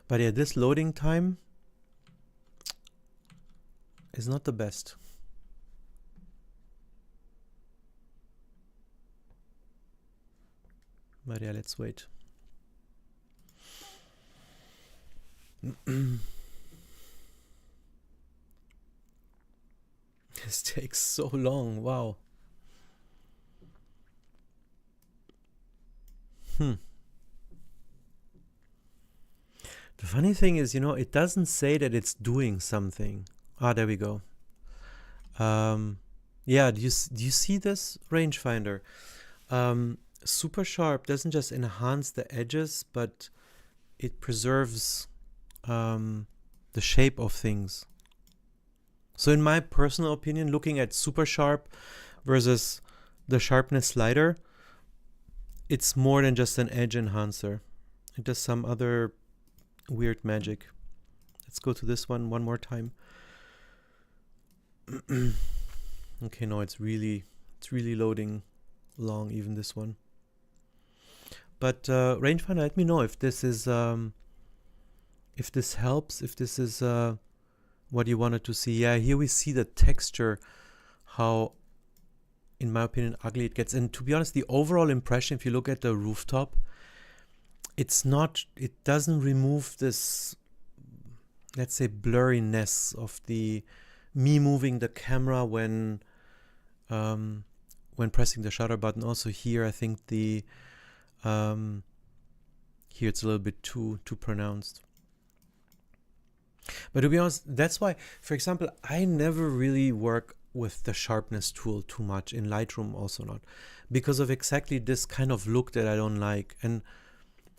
[SPEAKER 1] But yeah, this loading time is not the best. But yeah, let's wait. This takes so long, wow. The funny thing is, you know, it doesn't say that it's doing something. Ah, there we go. Yeah, do you see this rangefinder? Super sharp doesn't just enhance the edges, but it preserves the shape of things. So in my personal opinion, looking at super sharp versus the sharpness slider, it's more than just an edge enhancer. It does some other weird magic. Let's go to this one more time. Okay, no, it's really loading long, even this one. But rangefinder, let me know if this is if this helps, if this is what you wanted to see. Yeah, here we see the texture, how, in my opinion, ugly it gets. And to be honest, the overall impression, if you look at the rooftop, it doesn't remove this, let's say, blurriness of me moving the camera when pressing the shutter button. Also here, I think here it's a little bit too pronounced. But to be honest, that's why, for example, I never really work with the sharpness tool too much, in Lightroom also not, because of exactly this kind of look that I don't like. And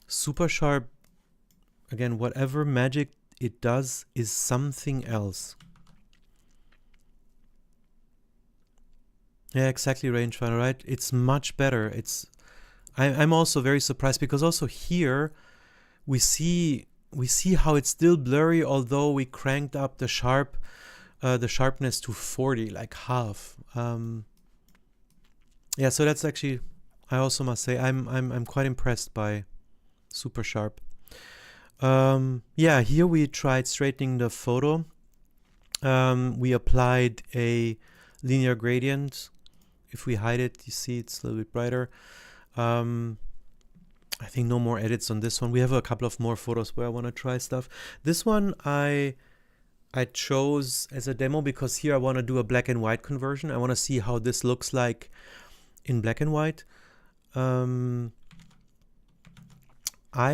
[SPEAKER 1] super sharp, again, whatever magic it does is something else. Yeah, exactly, rangefinder, right? It's much better. I'm also very surprised, because also here we see how it's still blurry, although we cranked up the sharpness to 40, like half. Yeah, so that's actually, I also must say, I'm quite impressed by super sharp. Yeah, here we tried straightening the photo. We applied a linear gradient. If we hide it, you see it's a little bit brighter. I think no more edits on this one. We have a couple of more photos where I want to try stuff. This one I chose as a demo because here I want to do a black and white conversion. I want to see how this looks like in black and white. I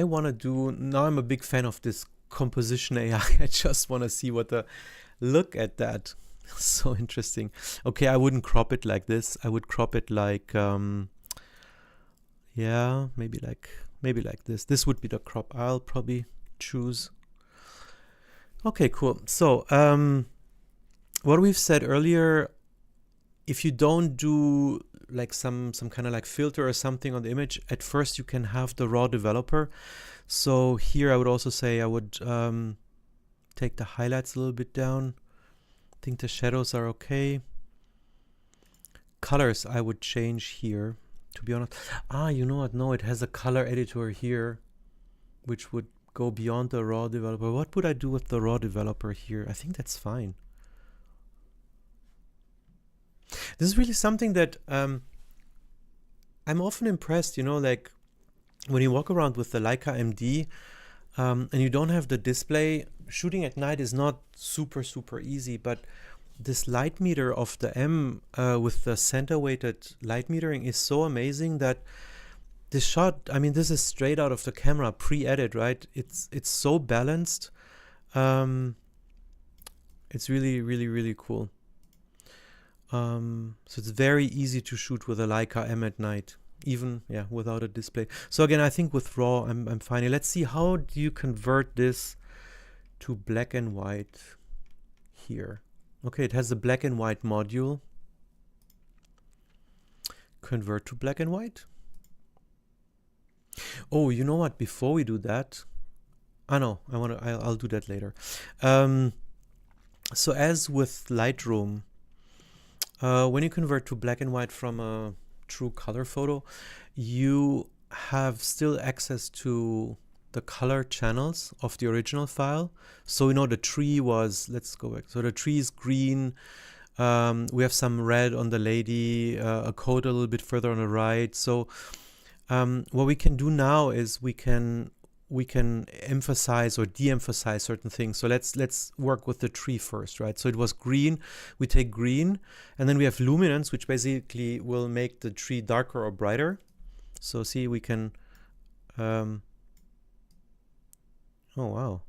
[SPEAKER 1] want to do, now I'm a big fan of this composition AI. I just want to see what look at that. So interesting. Okay, I wouldn't crop it like this. I would crop it like, yeah, maybe like this. This would be the crop I'll probably choose. Okay, cool. So what we've said earlier, if you don't do like some kind of like filter or something on the image, at first you can have the raw developer. So here I would also say I would take the highlights a little bit down. I think the shadows are okay. Colors I would change here, to be honest. You know what? No, it has a color editor here, which would go beyond the raw developer. What would I do with the raw developer here? I think that's fine. This is really something that I'm often impressed, you know, like when you walk around with the Leica MD and you don't have the display, shooting at night is not super easy, but this light meter of the M with the center weighted light metering is so amazing that this shot, I mean, this is straight out of the camera, pre-edit, right? It's so balanced. It's really cool. So it's very easy to shoot with a Leica M at night. even, yeah, without a display. So again, I think with raw, I'm fine. Let's see, how do you convert this to black and white here? Okay, it has a black and white module. Convert to black and white. Oh, you know what? Before we do that, no, I'll do that later. So as with Lightroom, when you convert to black and white from a true color photo, you have still access to the color channels of the original file. So, you know, the tree was, let's go back. So the tree is green. We have some red on the lady, a coat a little bit further on the right. So what we can do now is we can emphasize or de-emphasize certain things. So let's work with the tree first, right? So it was green. We take green, and then we have luminance, which basically will make the tree darker or brighter. So see, we can. Oh wow,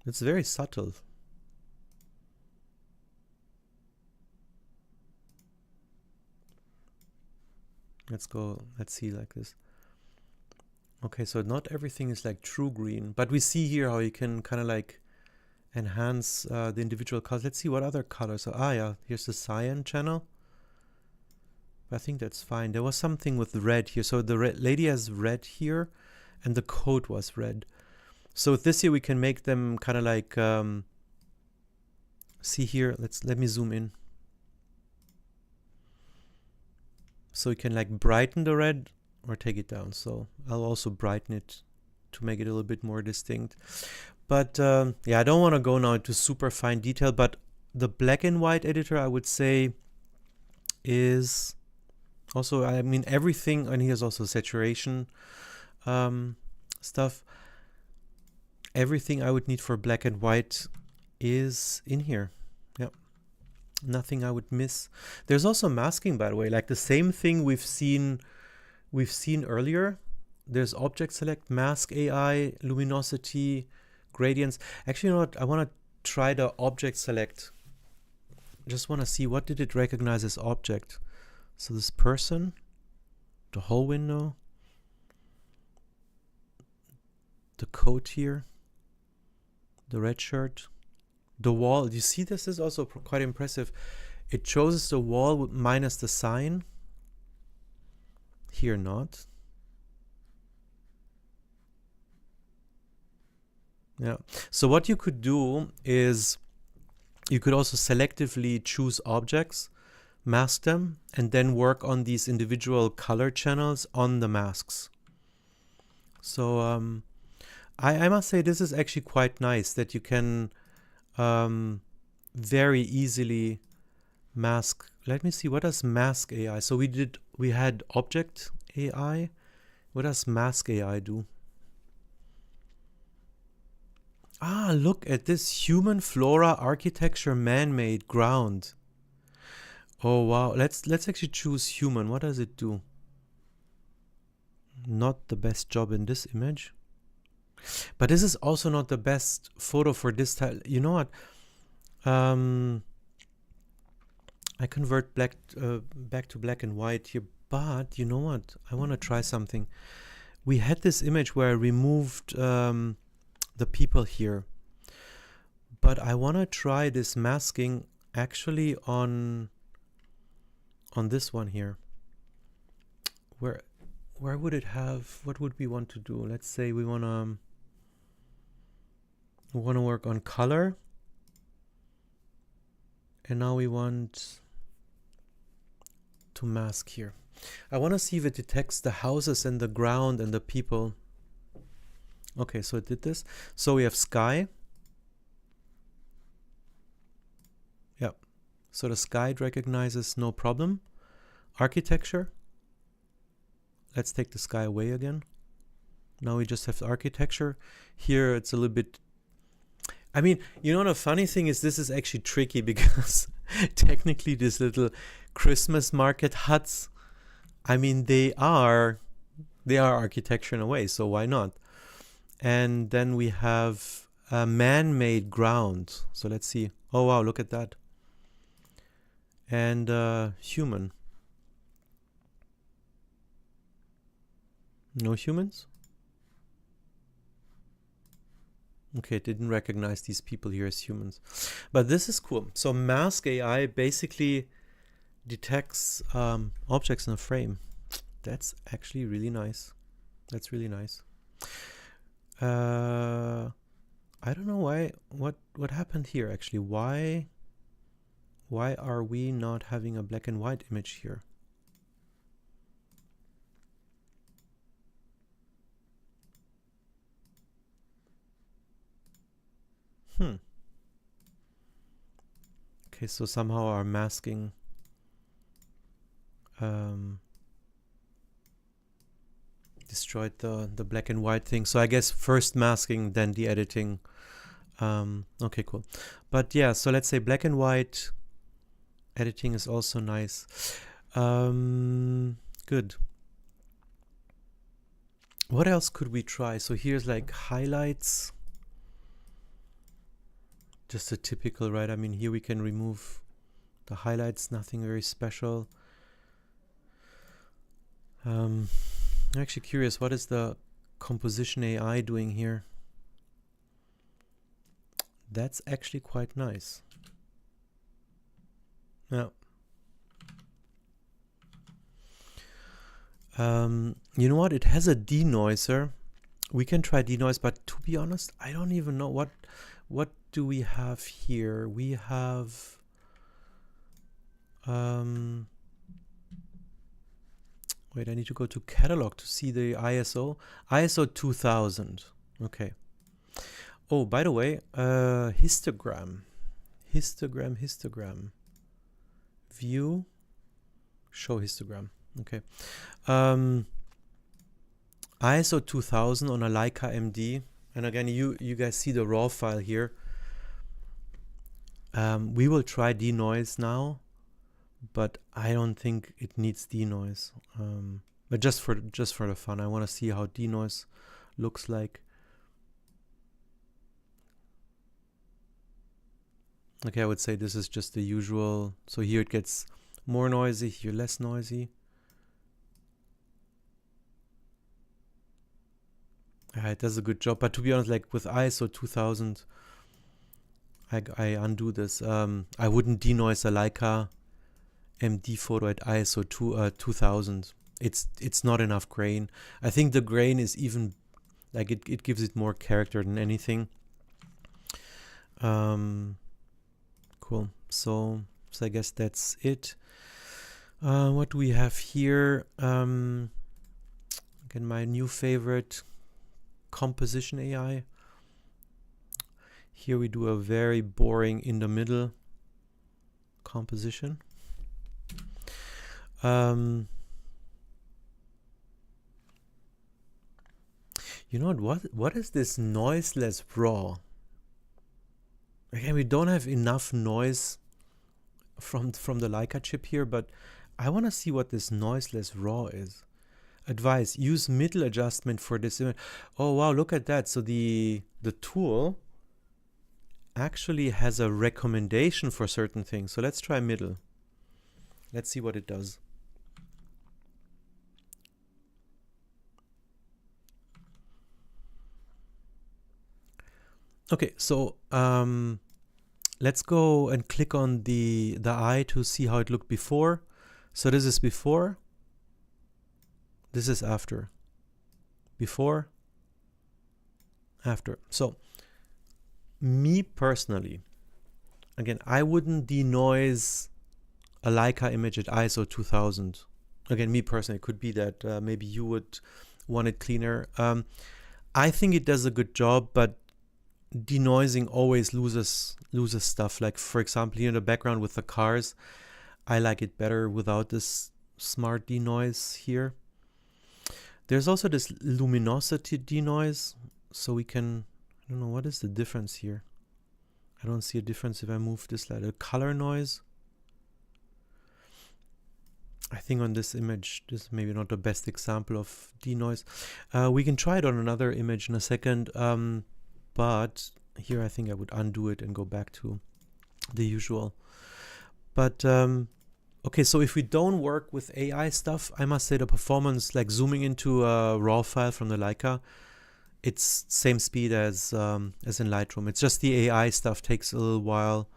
[SPEAKER 1] it's very subtle. Let's see like this. Okay, so not everything is like true green, but we see here how you can kind of like enhance the individual colors. Let's see what other colors are. Yeah, here's the cyan channel. I think that's fine. There was something with red here. So the lady has red here, and the coat was red. So with this here, we can make them kind of like, see here, let me zoom in. So you can like brighten the red or take it down. So I'll also brighten it to make it a little bit more distinct. But yeah, I don't want to go now into super fine detail, but the black and white editor, I would say, is also, I mean, everything, and here's also saturation stuff. Everything I would need for black and white is in here. Yeah, nothing I would miss. There's also masking, by the way, like the same thing we've seen earlier. There's object select, mask AI, luminosity, gradients. Actually, you know what? I want to try the object select. Just want to see, what did it recognize as object? So this person, the whole window, the coat here, the red shirt, the wall. You see, this is also quite impressive. It chooses the wall minus the sign. Here not. Yeah. So what you could do is you could also selectively choose objects, mask them, and then work on these individual color channels on the masks. So I must say, this is actually quite nice that you can very easily mask. Let me see, what does mask AI? So we had object AI. What does mask AI do? Ah, look at this: human, flora, architecture, man-made, ground. Oh wow, let's actually choose human. What does it do? Not the best job in this image. But this is also not the best photo for this style. You know what? I convert back to black and white here, but you know what? I want to try something. We had this image where I removed the people here, but I want to try this masking actually on this one here. Where would it have? What would we want to do? Let's say we want to work on color, and now we want to mask here. I want to see if it detects the houses and the ground and the people. Okay, so it did this. So we have sky. Yeah. So the sky it recognizes, no problem. Architecture. Let's take the sky away again. Now we just have the architecture. Here it's a little bit, I mean, you know, the funny thing is, this is actually tricky because technically these little Christmas market huts, I mean, they are architecture in a way, so why not? And then we have a man-made ground. So let's see. Oh wow, look at that. And human. No humans? Okay, it didn't recognize these people here as humans. But this is cool. So Mask AI basically detects objects in a frame. That's actually really nice. That's really nice. I don't know why. What happened here actually? Why are we not having a black and white image here? Okay, so somehow our masking destroyed the black and white thing. So I guess first masking, then the editing. Okay, cool. But yeah, so let's say black and white editing is also nice. Good. What else could we try? So here's like highlights. Just a typical, right? I mean, here we can remove the highlights, nothing very special. I'm actually curious, what is the composition AI doing here? That's actually quite nice. Yeah. You know what? It has a denoiser. We can try denoise, but to be honest, I don't even know what do we have here. We have wait, I need to go to catalog to see the ISO. ISO 2000. Okay. Oh, by the way, histogram. Histogram. View. Show histogram. Okay. ISO 2000 on a Leica MD. And again, you guys see the raw file here. We will try denoise now, but I don't think it needs denoise. But just for the fun, I want to see how denoise looks like. Okay, I would say this is just the usual. So here it gets more noisy, here less noisy. It does a good job, but to be honest, like with ISO 2000, I undo this. I wouldn't denoise a Leica MD photo at ISO 2000. It's not enough grain. I think the grain is even like it gives it more character than anything. Cool. So I guess that's it. What do we have here? Again, my new favorite, composition AI. Here we do a very boring in the middle composition. You know what is this noiseless raw? Again, we don't have enough noise from the Leica chip here, but I want to see what this noiseless raw is. Advice: use middle adjustment for this image. Oh wow, look at that. So the tool actually has a recommendation for certain things. So let's try middle. Let's see what it does. Okay, so let's go and click on the eye to see how it looked before. So this is before. This is after. Before. After. So me personally, again, I wouldn't denoise a Leica image at ISO 2000. Again, me personally, it could be that maybe you would want it cleaner. I think it does a good job, but denoising always loses stuff. Like for example, here in the background with the cars, I like it better without this smart denoise here. There's also this luminosity denoise, so we can, I don't know, what is the difference here? I don't see a difference if I move this like a color noise. I think on this image, this is maybe not the best example of denoise. We can try it on another image in a second, but here I think I would undo it and go back to the usual. But Okay, so if we don't work with AI stuff, I must say the performance, like zooming into a RAW file from the Leica, it's same speed as in Lightroom. It's just the AI stuff takes a little while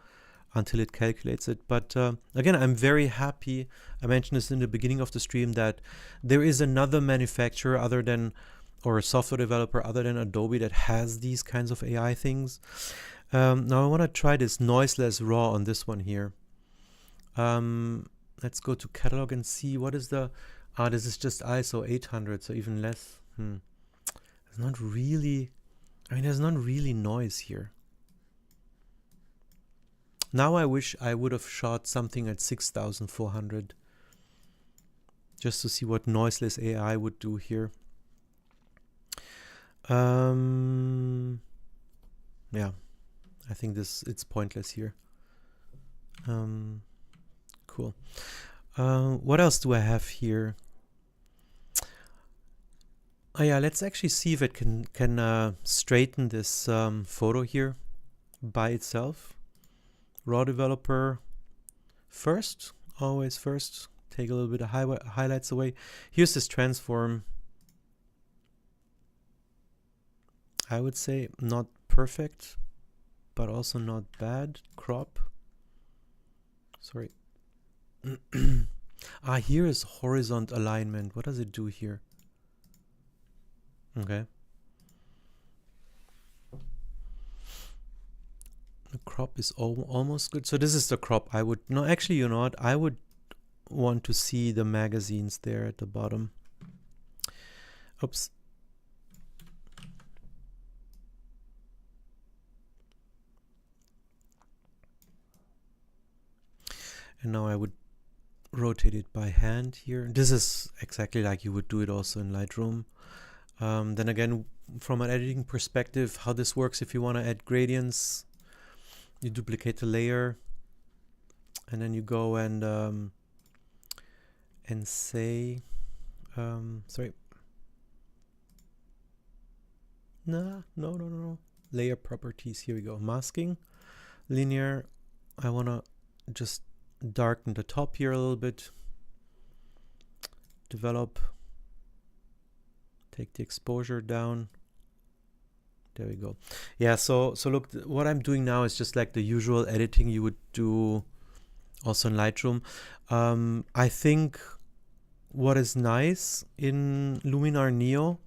[SPEAKER 1] until it calculates it. But again, I'm very happy. I mentioned this in the beginning of the stream that there is another manufacturer other than, or a software developer other than Adobe that has these kinds of AI things. Now I want to try this noiseless RAW on this one here. Let's go to catalog and see what is the, this is just ISO 800, so even less. There's not really, there's not really noise here. Now I wish I would have shot something at 6400 just to see what noiseless AI would do here. Yeah, I think it's pointless here. Cool. What else do I have here? Oh yeah, let's actually see if it can straighten this photo here by itself. RAW developer first, always first. Take a little bit of highlights away. Here's this transform. I would say not perfect, but also not bad. Crop. Sorry. Here is horizontal alignment. What does it do here? Okay. The crop is almost good. So this is the crop. I would, no, actually, you know what? I would want to see the magazines there at the bottom. Oops. And now I would rotate it by hand here. This is exactly like you would do it also in Lightroom. Then again, from an editing perspective, how this works, if you want to add gradients, you duplicate the layer and then you go and say, sorry. No. Layer properties, here we go. Masking, linear. I want to just darken the top here a little bit. Develop. Take the exposure down. There we go. Yeah, so look, what I'm doing now is just like the usual editing you would do also in Lightroom. I think what is nice in Luminar NEO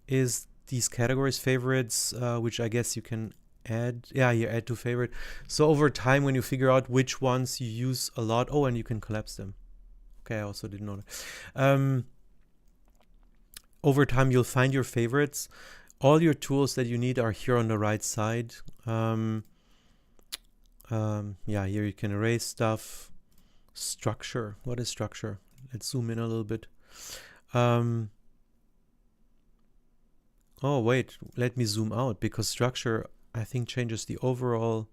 [SPEAKER 1] is these categories, favorites, which I guess you can add. Yeah, you add to favorite. So over time, when you figure out which ones you use a lot, oh, and you can collapse them. Okay, I also didn't know that. Over time, you'll find your favorites. All your tools that you need are here on the right side. Yeah, here you can erase stuff. Structure. What is structure? Let's zoom in a little bit. Oh, wait. Let me zoom out because structure, I think, changes the overall.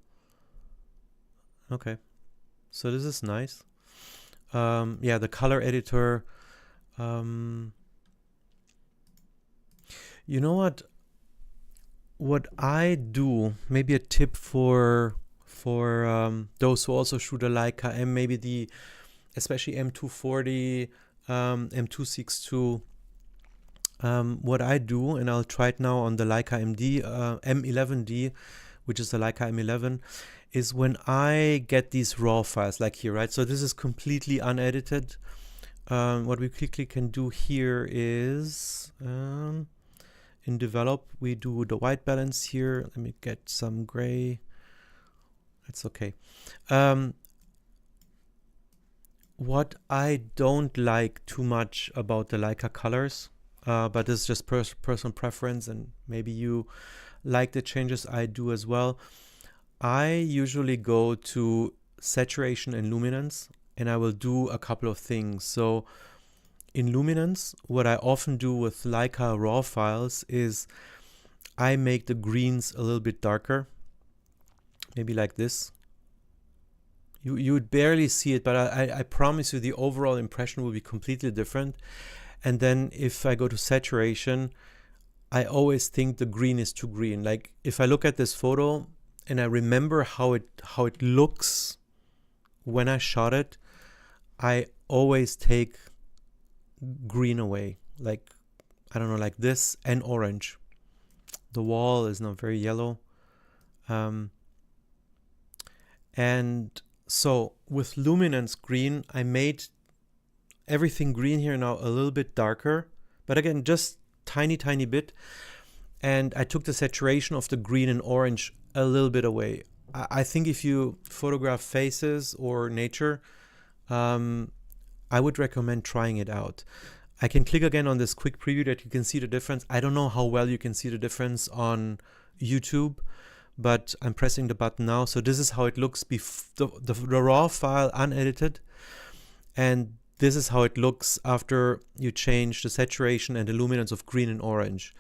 [SPEAKER 1] Okay. So this is nice. Yeah, the color editor. You know what? What I do, maybe a tip for those who also shoot a Leica and maybe the, especially M240, M262. What I do, and I'll try it now on the Leica M11D, which is the Leica M11, is when I get these raw files like here, right? So this is completely unedited. What we quickly can do here is in develop, we do the white balance here. Let me get some gray. That's okay. What I don't like too much about the Leica colors, but this is just personal preference, and maybe you like the changes I do as well. I usually go to saturation and luminance, and I will do a couple of things. So in luminance, what I often do with Leica raw files is I make the greens a little bit darker, maybe like this. You would barely see it, but I promise you the overall impression will be completely different. And then if I go to saturation, I always think the green is too green. Like if I look at this photo and I remember how it looks when I shot it, I always take green away, like, I don't know, like this, and orange. The wall is now very yellow. And so with luminance green, I made everything green here now a little bit darker, but again, just tiny bit. And I took the saturation of the green and orange a little bit away. I think if you photograph faces or nature, I would recommend trying it out. I can click again on this quick preview that you can see the difference. I don't know how well you can see the difference on YouTube, but I'm pressing the button now. So this is how it looks, the raw file unedited. And this is how it looks after you change the saturation and the luminance of green and orange.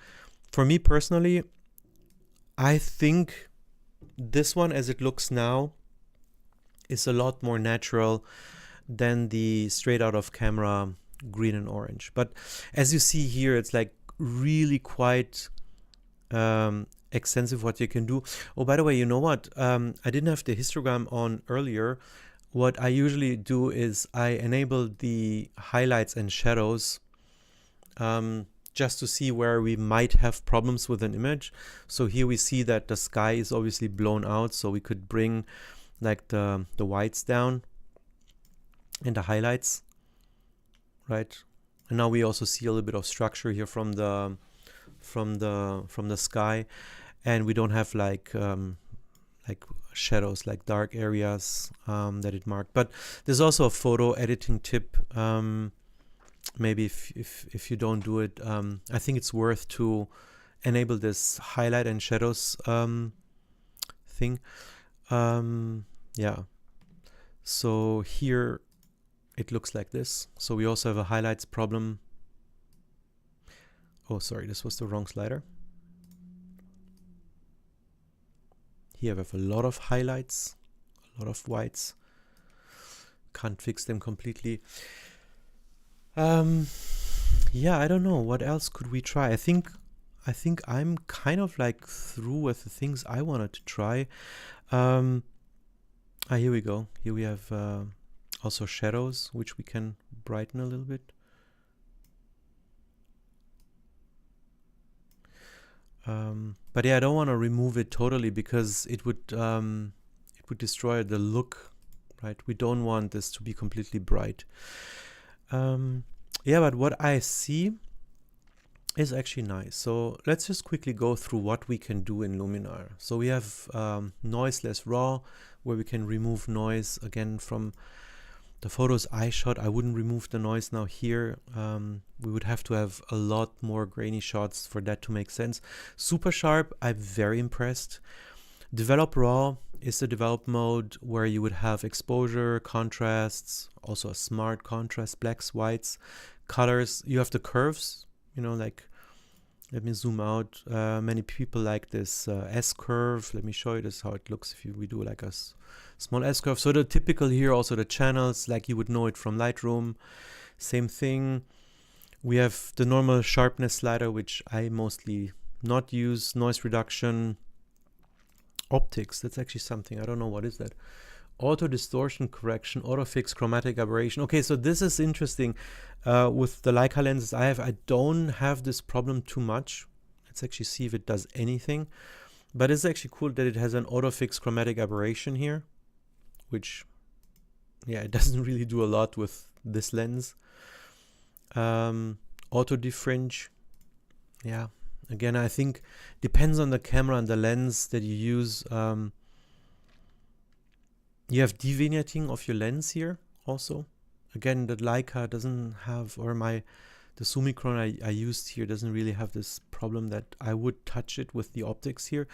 [SPEAKER 1] For me personally, I think this one as it looks now is a lot more natural than the straight out of camera green and orange. But as you see here, it's like really quite extensive what you can do. Oh, by the way, you know what? I didn't have the histogram on earlier. What I usually do is I enable the highlights and shadows just to see where we might have problems with an image. So here we see that the sky is obviously blown out, so we could bring like the whites down and the highlights, right? And now we also see a little bit of structure here from the sky, and we don't have like shadows, like dark areas that it marked. But there's also a photo editing tip. Maybe if you don't do it, I think it's worth to enable this highlight and shadows thing. Yeah. So here it looks like this. So we also have a highlights problem. Oh, sorry, this was the wrong slider. Here we have a lot of highlights, a lot of whites. Can't fix them completely. Yeah, I don't know. What else could we try? I think I'm kind of like through with the things I wanted to try. Here we go. Here we have also shadows, which we can brighten a little bit. But yeah, I don't want to remove it totally because it would destroy the look, right? We don't want this to be completely bright. Yeah, but what I see is actually nice. So let's just quickly go through what we can do in Luminar. So we have noiseless raw, where we can remove noise again from the photos I shot. I wouldn't remove the noise now here. We would have to have a lot more grainy shots for that to make sense. Super sharp, I'm very impressed. Develop raw is the develop mode where you would have exposure, contrasts, also a smart contrast, blacks, whites, colors. You have the curves, you know, like, let me zoom out. Many people like this S curve. Let me show you this how it looks if we do like a small S curve. So the typical here, also the channels, like you would know it from Lightroom. Same thing. We have the normal sharpness slider, which I mostly not use. Noise reduction. Optics, that's actually something, I don't know, what is that? Auto distortion correction, auto fix chromatic aberration. Okay, so this is interesting. With the Leica lenses I don't have this problem too much. Let's actually see if it does anything. But it's actually cool that it has an auto fix chromatic aberration here, which, yeah, it doesn't really do a lot with this lens. Auto defringe, yeah. Again, I think depends on the camera and the lens that you use. You have devignetting of your lens here also. Again, the Leica doesn't have, or the Summicron I used here doesn't really have this problem that I would touch it with the optics here.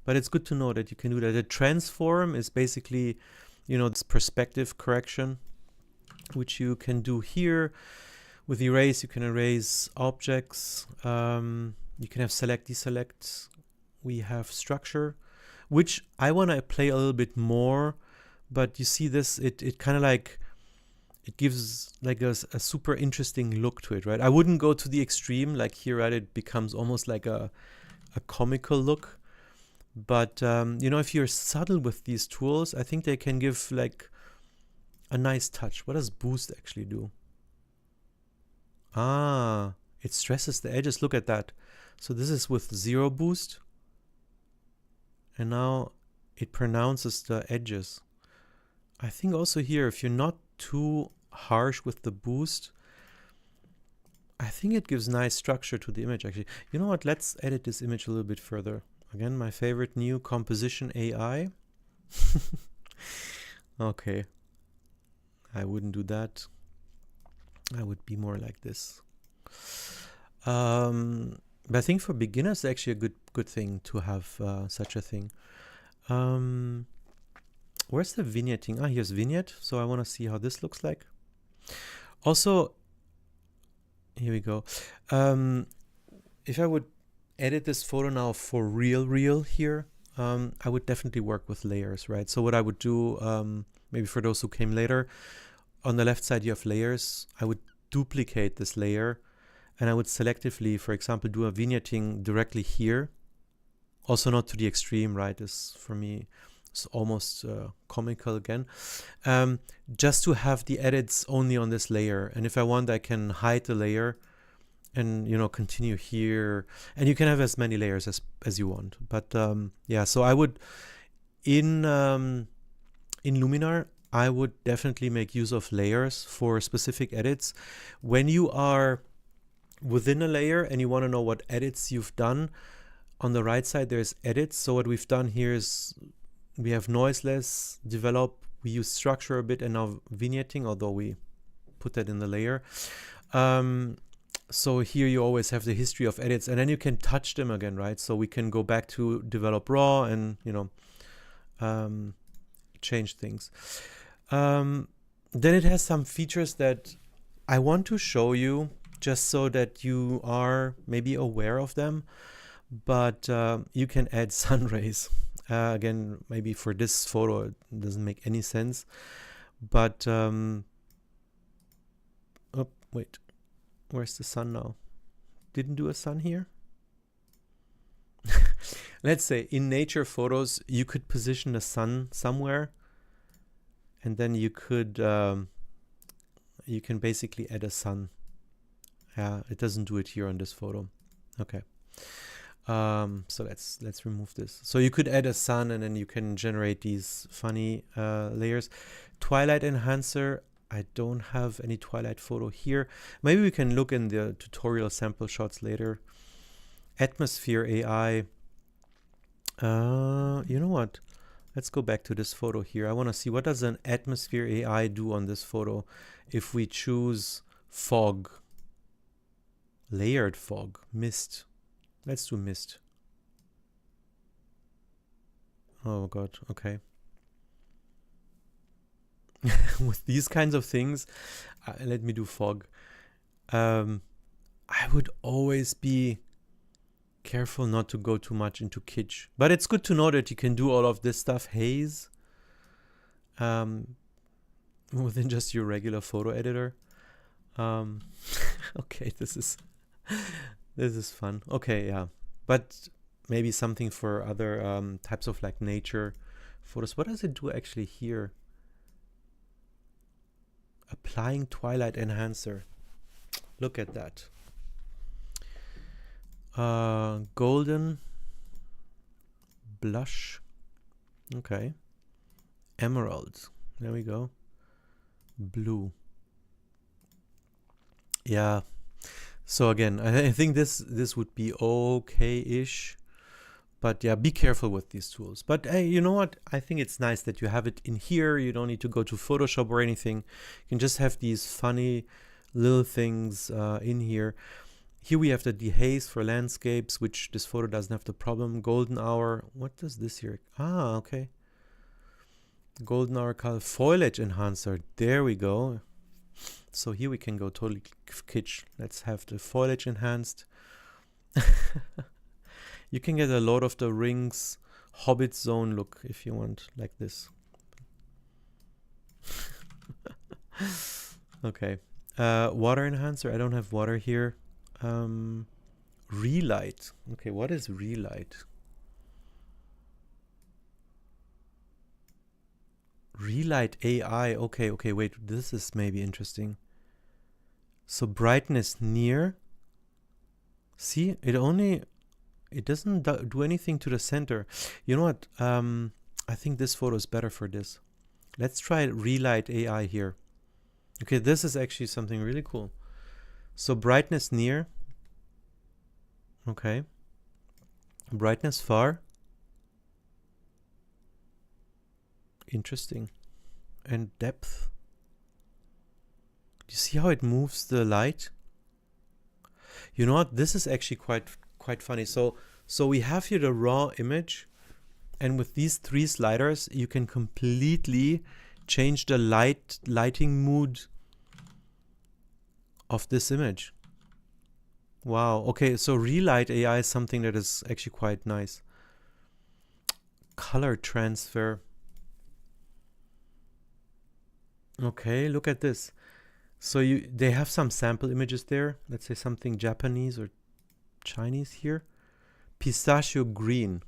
[SPEAKER 1] But it's good to know that you can do that. The transform is basically, you know, this perspective correction, which you can do here. With erase, you can erase objects. You can have select, deselect. We have structure, which I want to play a little bit more, but you see this, it kind of like, it gives like a super interesting look to it, right? I wouldn't go to the extreme, like here, right? It becomes almost like a comical look. But, you know, if you're subtle with these tools, I think they can give like a nice touch. What does boost actually do? Ah, it stresses the edges. Look at that. So this is with 0 boost. And now it pronounces the edges. I think also here, if you're not too harsh with the boost, I think it gives nice structure to the image actually. You know what? Let's edit this image a little bit further. Again, my favorite new composition AI. Okay. I wouldn't do that. I would be more like this. But I think for beginners, it's actually a good thing to have such a thing. Where's the vignetting? Ah, here's vignette. So I want to see how this looks like. Also, here we go. If I would edit this photo now for real here, I would definitely work with layers, right? So what I would do, maybe for those who came later, on the left side you have layers. I would duplicate this layer and I would selectively, for example, do a vignetting directly here. Also not to the extreme, right? This for me is almost comical again. Just to have the edits only on this layer. And if I want, I can hide the layer and, you know, continue here. And you can have as many layers as you want. But yeah, so I would, in Luminar, I would definitely make use of layers for specific edits. When you are within a layer and you want to know what edits you've done, on the right side there's edits. So what we've done here is we have noiseless, develop, we use structure a bit, and now vignetting, although we put that in the layer. So here you always have the history of edits, and then you can touch them again, right? So we can go back to develop raw and, you know, change things. Then it has some features that I want to show you just so that you are maybe aware of them. But you can add sun rays. Again, maybe for this photo it doesn't make any sense. But oh wait, where's the sun now? Didn't do a sun here. Let's say in nature photos you could position the sun somewhere, and then you could you can basically add a sun. Yeah, it doesn't do it here on this photo. Okay. So let's remove this. So you could add a sun and then you can generate these funny layers. Twilight enhancer, I don't have any twilight photo here. Maybe we can look in the tutorial sample shots later. Atmosphere AI. You know what? Let's go back to this photo here. I want to see what does an atmosphere AI do on this photo if we choose fog, layered fog, mist. Let's do mist. Oh God, okay. With these kinds of things, let me do fog. I would always be careful not to go too much into kitsch. But it's good to know that you can do all of this stuff, haze, within just your regular photo editor. Okay, this is fun. Okay, yeah. But maybe something for other types of like nature photos. What does it do actually here? Applying twilight enhancer. Look at that. Golden blush. Okay. Emerald. There we go. Blue. Yeah. So again, I think this would be okay-ish, but yeah, be careful with these tools. But hey, you know what? I think it's nice that you have it in here. You don't need to go to Photoshop or anything. You can just have these funny little things in here. Here we have the dehaze for landscapes, which this photo doesn't have the problem. Golden hour. What does this here? Ah, okay. Golden hour color foliage enhancer. There we go. So here we can go totally kitsch. Let's have the foliage enhanced. You can get a Lord of the Rings Hobbit zone look if you want, like this. Okay. Water enhancer. I don't have water here. Relight. Okay, what is relight? Relight AI. Okay, wait. This is maybe interesting. So brightness near. See, it doesn't do anything to the center. You know what? I think this photo is better for this. Let's try Relight AI here. Okay, this is actually something really cool. So brightness near. Okay. Brightness far. Interesting. And depth. Do you see how it moves the light? You know what? This is actually quite funny. So we have here the raw image, and with these 3 sliders, you can completely change the lighting mood of this image. Wow. Okay, so Relight AI is something that is actually quite nice. Color transfer. Okay, look at this. So they have some sample images there. Let's say something Japanese or Chinese here. Pistachio green.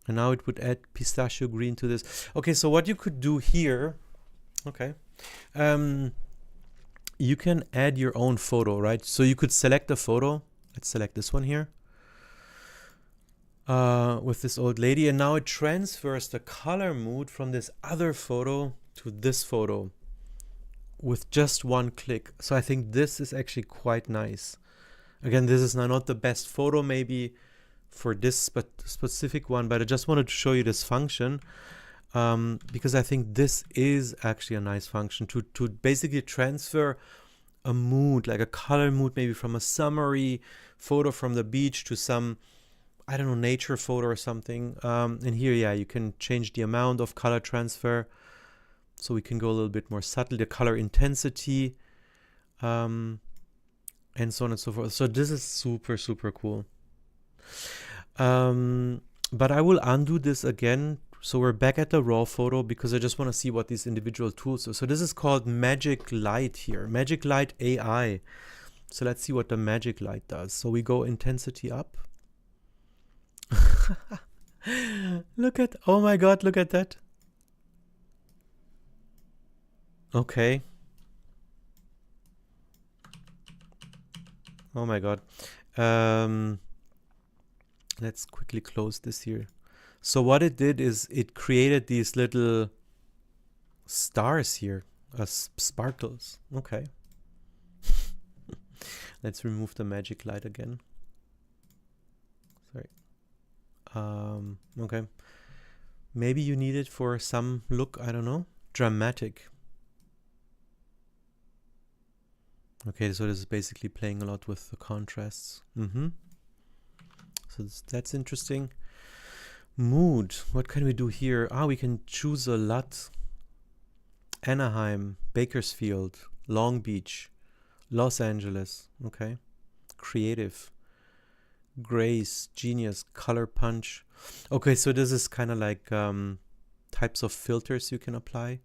[SPEAKER 1] And now it would add pistachio green to this. Okay, so what you could do here, okay, you can add your own photo, right? So you could select a photo. Let's select this one here. With this old lady, and now it transfers the color mood from this other photo to this photo with just one click. So I think this is actually quite nice. Again, this is now not the best photo maybe for this specific one, but I just wanted to show you this function because I think this is actually a nice function to basically transfer a mood, like a color mood, maybe from a summery photo from the beach to some, I don't know, nature photo or something. And here, yeah, you can change the amount of color transfer. So we can go a little bit more subtle, the color intensity, and so on and so forth. So this is super, super cool. But I will undo this again. So we're back at the raw photo because I just want to see what these individual tools are. So this is called Magic Light here, Magic Light AI. So let's see what the Magic Light does. So we go intensity up. Oh my God, look at that. Okay. Oh my God. Let's quickly close this here. So what it did is it created these little stars here, sparkles. Okay. Let's remove the magic light again. Sorry. Okay. Maybe you need it for some look, I don't know, dramatic. Okay, so this is basically playing a lot with the contrasts. So that's interesting. Mood, what can we do here? We can choose a lot. Anaheim, Bakersfield, Long Beach, Los Angeles. Okay. Creative. Grace, Genius, Color Punch. Okay, so this is kind of like types of filters you can apply.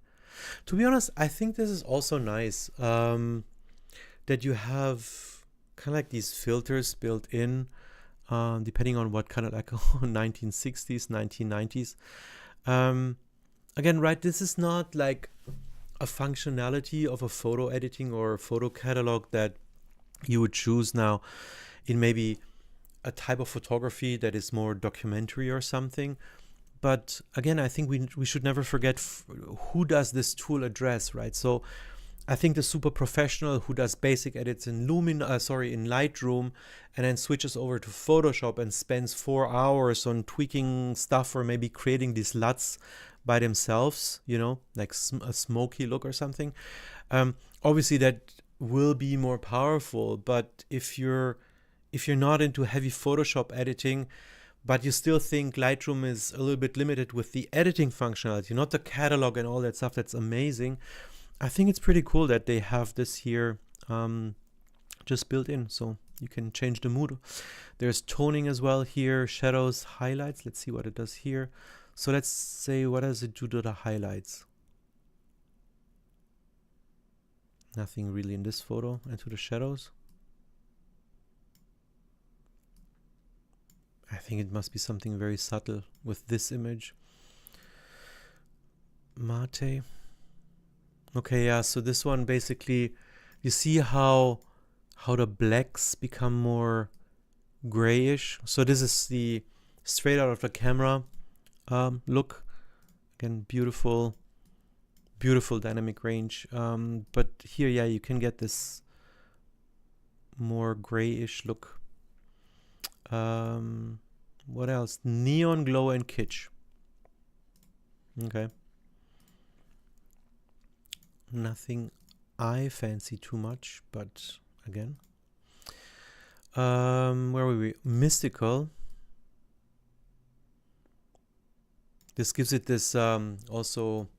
[SPEAKER 1] To be honest, I think this is also nice that you have kind of like these filters built in depending on what kind of like 1960s, 1990s. Again, right, this is not like a functionality of a photo editing or photo catalog that you would choose now in maybe a type of photography that is more documentary or something. But again, I think we should never forget who does this tool address, right? So I think the super professional who does basic edits in in Lightroom and then switches over to Photoshop and spends 4 hours on tweaking stuff or maybe creating these LUTs by themselves, you know, like a smoky look or something. Obviously that will be more powerful, but if you're not into heavy Photoshop editing, but you still think Lightroom is a little bit limited with the editing functionality, not the catalog and all that stuff, that's amazing. I think it's pretty cool that they have this here just built in, so you can change the mood. There's toning as well here, shadows, highlights. Let's see what it does here. So let's say, what does it do to the highlights? Nothing really in this photo. And to the shadows? I think it must be something very subtle with this image. Mate. Okay, yeah, so this one basically, you see how the blacks become more grayish. So this is the straight out of the camera look. Again, beautiful dynamic range. But here, yeah, you can get this more grayish look. What else? Neon glow and kitsch. Okay. Nothing I fancy too much, but again. Where were we? Mystical. This gives it this also,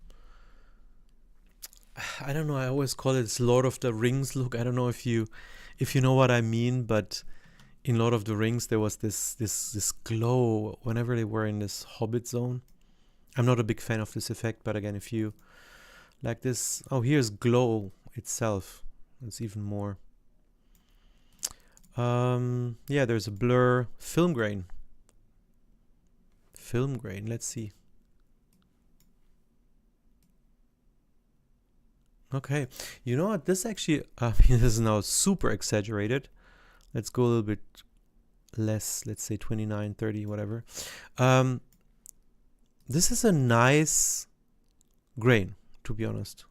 [SPEAKER 1] I don't know, I always call it this Lord of the Rings look. I don't know if you know what I mean, but in Lord of the Rings there was this glow whenever they were in this Hobbit zone. I'm not a big fan of this effect, but again, if you like this, oh, here's glow itself. It's even more. Yeah, there's a blur, film grain. Let's see. Okay, you know what? This actually, this is now super exaggerated. Let's go a little bit less. Let's say 29, 30, whatever. This is a nice grain, to be honest.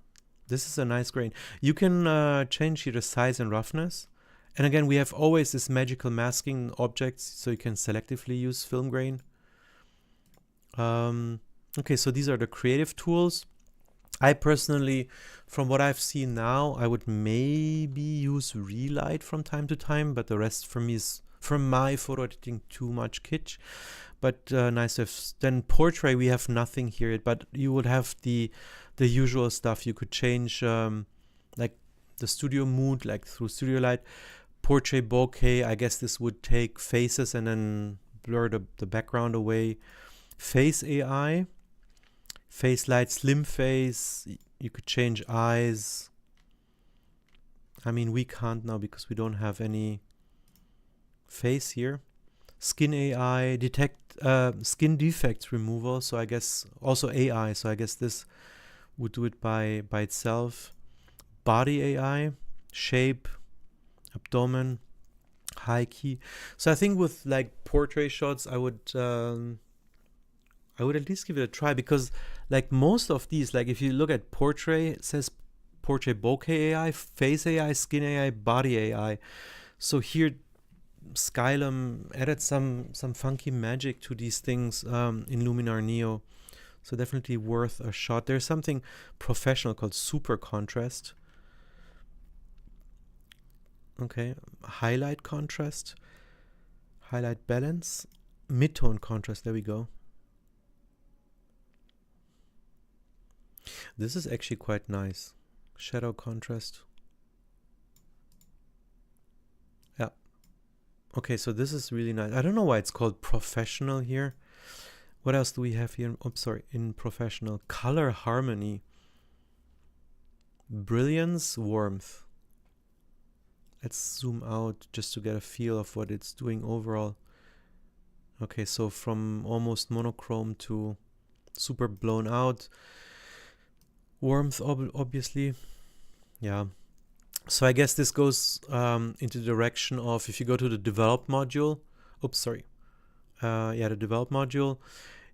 [SPEAKER 1] This is a nice grain. You can change here the size and roughness. And again, we have always this magical masking objects, so you can selectively use film grain. Okay, so these are the creative tools. I personally, from what I've seen now, I would maybe use Relight from time to time, but the rest for me is, from my photo editing, too much kitsch. But nice to have. Then portrait, we have nothing here, but you would have the usual stuff. You could change like the studio mood, like through Studio Light. Portrait bokeh, I guess this would take faces and then blur the background away. Face AI. Face light, slim face, you could change eyes. I mean, we can't now because we don't have any face here. Skin AI, detect skin defects removal, so I guess also AI, so I guess this would do it by itself. Body AI, shape, abdomen, high key. So I think with like portrait shots, I would at least give it a try, because like most of these, like if you look at portrait, it says portrait bokeh AI, face AI, skin AI, body AI. So here Skylum added some funky magic to these things in Luminar NEO. So definitely worth a shot. There's something professional called super contrast. Okay, highlight contrast, highlight balance, midtone contrast, there we go. This is actually quite nice. Shadow contrast. Yeah. Okay, so this is really nice. I don't know why it's called professional here. What else do we have here? Oh, sorry, in professional. Color harmony. Brilliance, warmth. Let's zoom out just to get a feel of what it's doing overall. Okay, so from almost monochrome to super blown out. Warmth, obviously. Yeah. So I guess this goes into the direction of, if you go to the develop module. Oops, sorry. The develop module.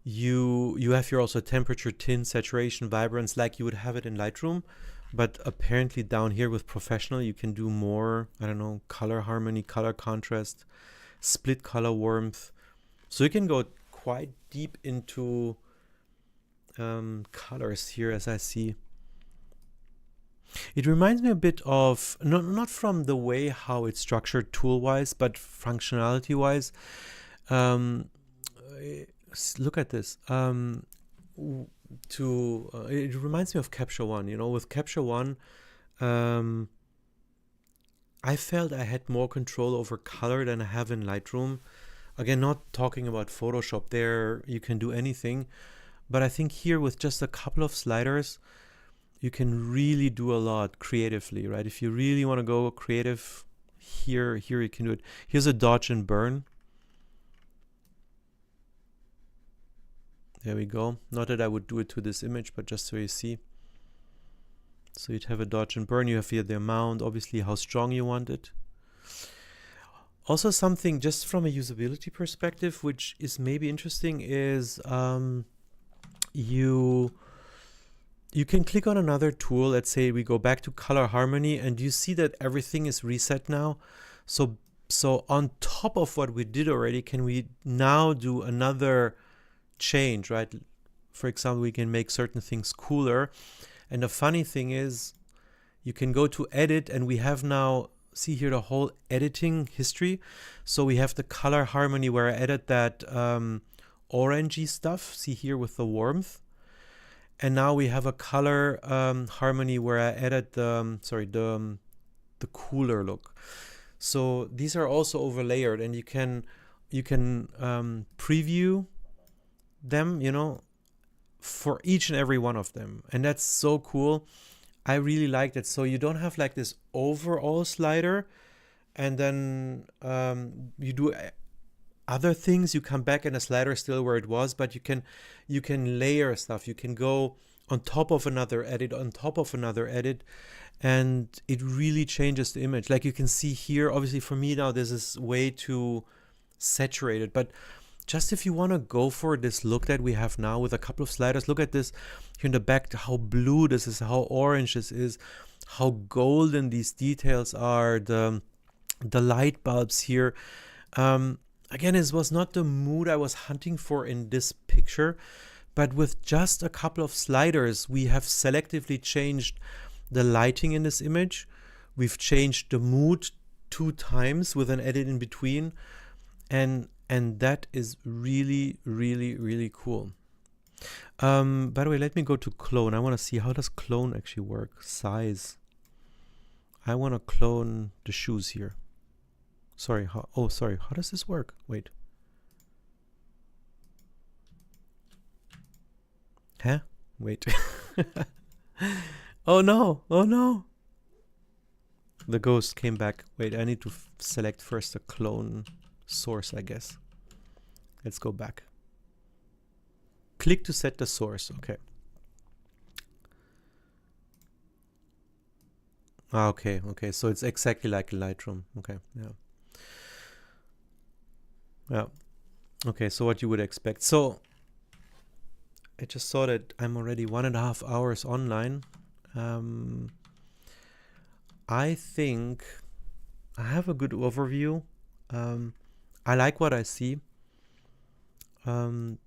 [SPEAKER 1] You have here also temperature, tint, saturation, vibrance, like you would have it in Lightroom. But apparently down here with professional, you can do more, I don't know, color harmony, color contrast, split color warmth. So you can go quite deep into colors here, as I see. It reminds me a bit of, not from the way how it's structured tool-wise, but functionality-wise. Look at this. It reminds me of Capture One. You know, with Capture One, I felt I had more control over color than I have in Lightroom. Again, not talking about Photoshop. There you can do anything, but I think here with just a couple of sliders, you can really do a lot creatively, right? If you really want to go creative, here you can do it. Here's a dodge and burn. There we go. Not that I would do it to this image, but just so you see. So you'd have a dodge and burn. You have here the amount, obviously how strong you want it. Also something just from a usability perspective, which is maybe interesting, is you can click on another tool. Let's say we go back to color harmony, and you see that everything is reset now. So on top of what we did already, can we now do another change, right? For example, we can make certain things cooler. And the funny thing is, you can go to edit, and we have now, see here the whole editing history. So we have the color harmony where I added that orangey stuff, see here with the warmth. And now we have a color harmony where I added the cooler look. So these are also overlayered, and you can preview them, you know, for each and every one of them. And that's so cool. I really like that. So you don't have like this overall slider, and then you do other things. You come back and the slider is still where it was, but you can layer stuff. You can go on top of another edit, on top of another edit, and it really changes the image. Like you can see here, obviously for me now, this is way too saturated, but just if you want to go for this look that we have now with a couple of sliders, look at this here in the back, how blue this is, how orange this is, how golden these details are, the light bulbs here. Again, it was not the mood I was hunting for in this picture, but with just a couple of sliders, we have selectively changed the lighting in this image. We've changed the mood 2 times with an edit in between, and that is really, really, really cool. By the way, let me go to clone. I want to see, how does clone actually work? Size. I want to clone the shoes here. Sorry, how does this work? Wait. Huh? Wait. Oh no, oh no. The ghost came back. Wait, I need to select first the clone source, I guess. Let's go back. Click to set the source. Okay. Okay, so it's exactly like Lightroom. Okay, yeah. Okay, so what you would expect. So I just saw that I'm already 1.5 hours online. I think I have a good overview. I like what I see. I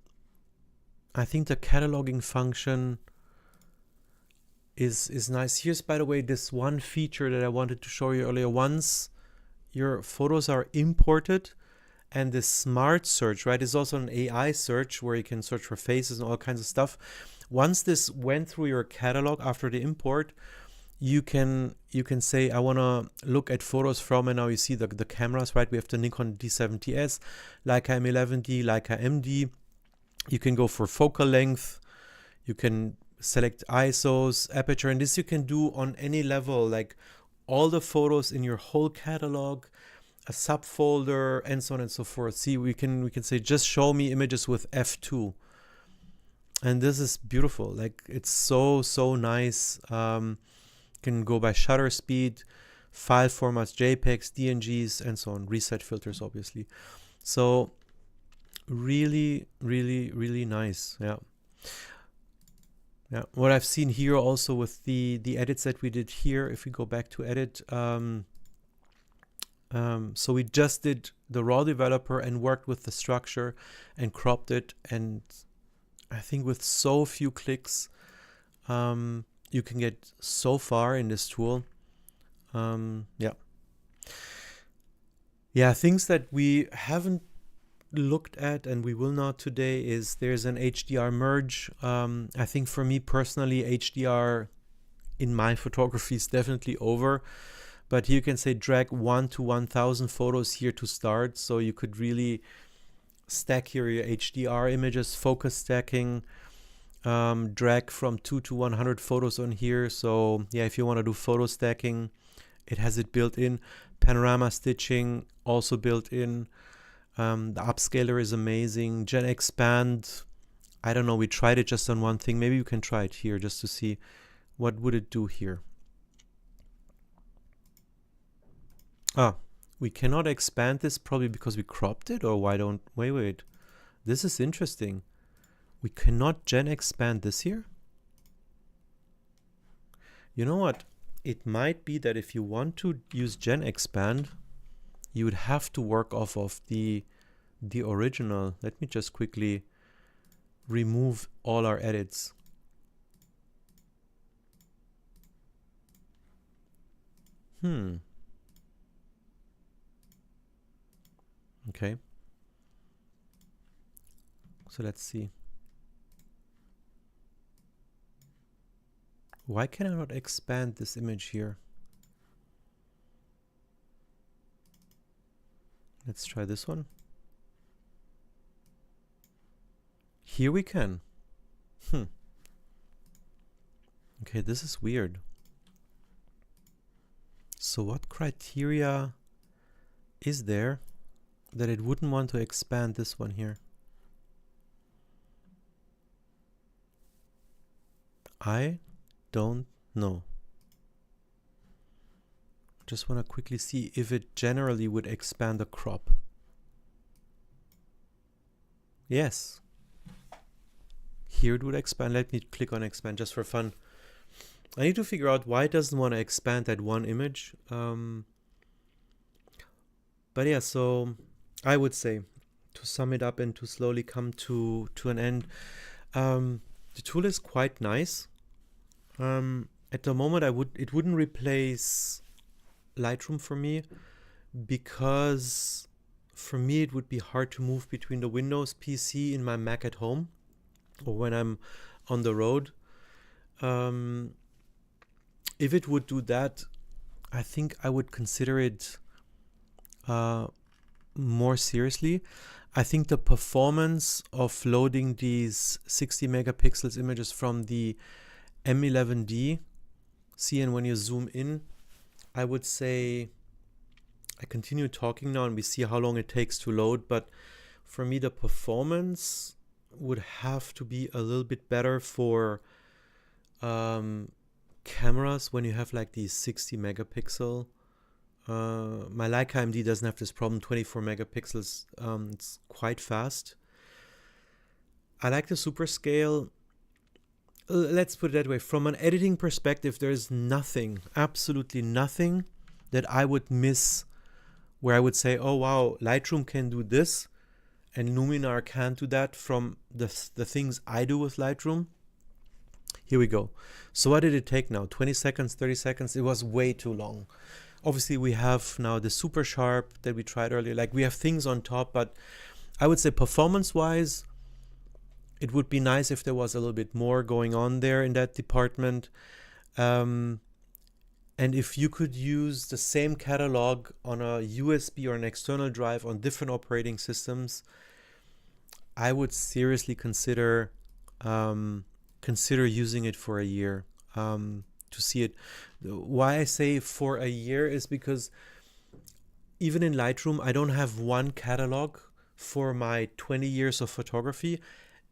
[SPEAKER 1] think the cataloging function is nice. Here's, by the way, this one feature that I wanted to show you earlier. Once your photos are imported, and this smart search, right, is also an AI search where you can search for faces and all kinds of stuff. Once this went through your catalog after the import, you can say, I want to look at photos from, and now you see the cameras, right? We have the Nikon D70S, Leica M11D, Leica MD. You can go for focal length. You can select ISOs, aperture, and this you can do on any level, like all the photos in your whole catalog, a subfolder, and so on and so forth. See, we can say, just show me images with F2. And this is beautiful. Like, it's so nice. Can go by shutter speed, file formats, JPEGs, DNGs, and so on. Reset filters, obviously. So really, really, really nice. Yeah. What I've seen here also with the edits that we did here, if we go back to edit, so we just did the raw developer and worked with the structure and cropped it. And I think with so few clicks, you can get so far in this tool. Yeah, things that we haven't looked at and we will not today is there's an HDR merge. I think for me personally, HDR in my photography is definitely over. But here you can say drag 1 to 1000 photos here to start. So you could really stack here your HDR images, focus stacking, drag from 2 to 100 photos on here. So yeah, if you want to do photo stacking, it has it built in. Panorama stitching also built in. The upscaler is amazing. Gen Expand, I don't know, we tried it just on one thing. Maybe we can try it here just to see what would it do here. Ah, we cannot expand this probably because we cropped it, or why don't, wait. This is interesting. We cannot gen expand this here. You know what? It might be that if you want to use gen expand, you would have to work off of the original. Let me just quickly remove all our edits. Okay. So let's see. Why can I not expand this image here? Let's try this one. Here we can. Okay, this is weird. So what criteria is there that it wouldn't want to expand this one here? I don't know. Just want to quickly see if it generally would expand the crop. Yes. Here it would expand. Let me click on expand just for fun. I need to figure out why it doesn't want to expand that one image. But yeah, so I would say, to sum it up and to slowly come to an end, the tool is quite nice. At the moment, it wouldn't replace Lightroom for me, because for me it would be hard to move between the Windows PC and my Mac at home, or when I'm on the road. If it would do that, I think I would consider it more seriously. I think the performance of loading these 60 megapixels images from the M11D, see, and when you zoom in, I would say, I continue talking now and we see how long it takes to load, but for me the performance would have to be a little bit better for cameras when you have like these 60 megapixel. My Leica MD doesn't have this problem, 24 megapixels, it's quite fast. I like the super scale. Let's put it that way. From an editing perspective, there's nothing, absolutely nothing that I would miss where I would say, oh wow, Lightroom can do this and Luminar can't do that from the things I do with Lightroom. Here we go. So what did it take now? 20 seconds, 30 seconds? It was way too long. Obviously, we have now the super sharp that we tried earlier. Like, we have things on top, but I would say performance-wise, it would be nice if there was a little bit more going on there in that department. And if you could use the same catalog on a USB or an external drive on different operating systems, I would seriously consider using it for a year to see it. Why I say for a year is because even in Lightroom, I don't have one catalog for my 20 years of photography.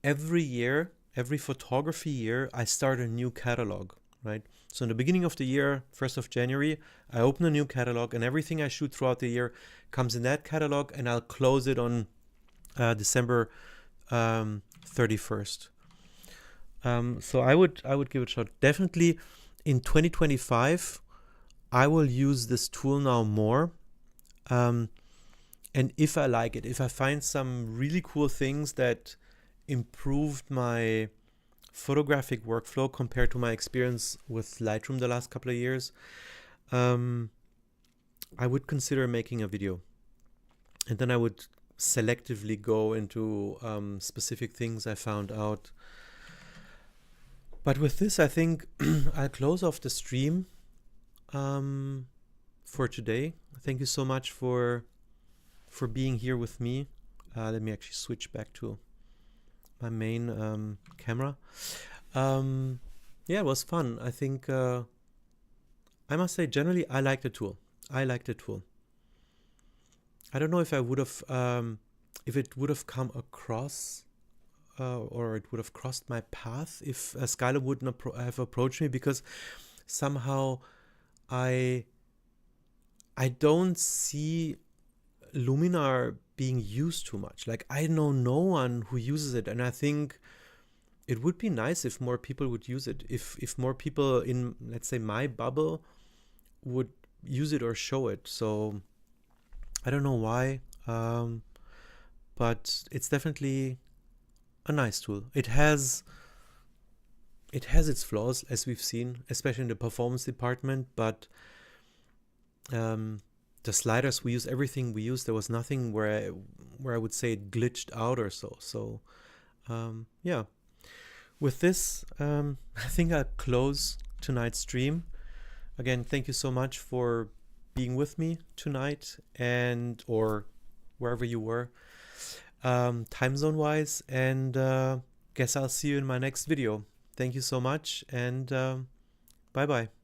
[SPEAKER 1] Every year, every photography year, I start a new catalog, right? So in the beginning of the year, 1st of January, I open a new catalog and everything I shoot throughout the year comes in that catalog, and I'll close it on December 31st. So I would give it a shot. Definitely in 2025, I will use this tool now more. And if I like it, if I find some really cool things that improved my photographic workflow compared to my experience with Lightroom the last couple of years, I would consider making a video. And then I would selectively go into specific things I found out. But with this, I think I'll close off the stream for today. Thank you so much for being here with me. Let me actually switch back to my main camera. Yeah, it was fun. I think I must say, generally, I like the tool. I don't know if I would have, if it would have come across or it would have crossed my path if Skylum wouldn't have approached me, because somehow I don't see Luminar being used too much. Like, I know no one who uses it, and I think it would be nice if more people would use it. If more people in, let's say, my bubble would use it or show it. So I don't know why, but it's definitely a nice tool. It has its flaws, as we've seen, especially in the performance department, but the sliders we use, everything we use, there was nothing where I would say it glitched out or so. So yeah, with this, I think I'll close tonight's stream. Again, thank you so much for being with me tonight, and or wherever you were, time zone wise, and guess I'll see you in my next video. Thank you so much, and bye bye.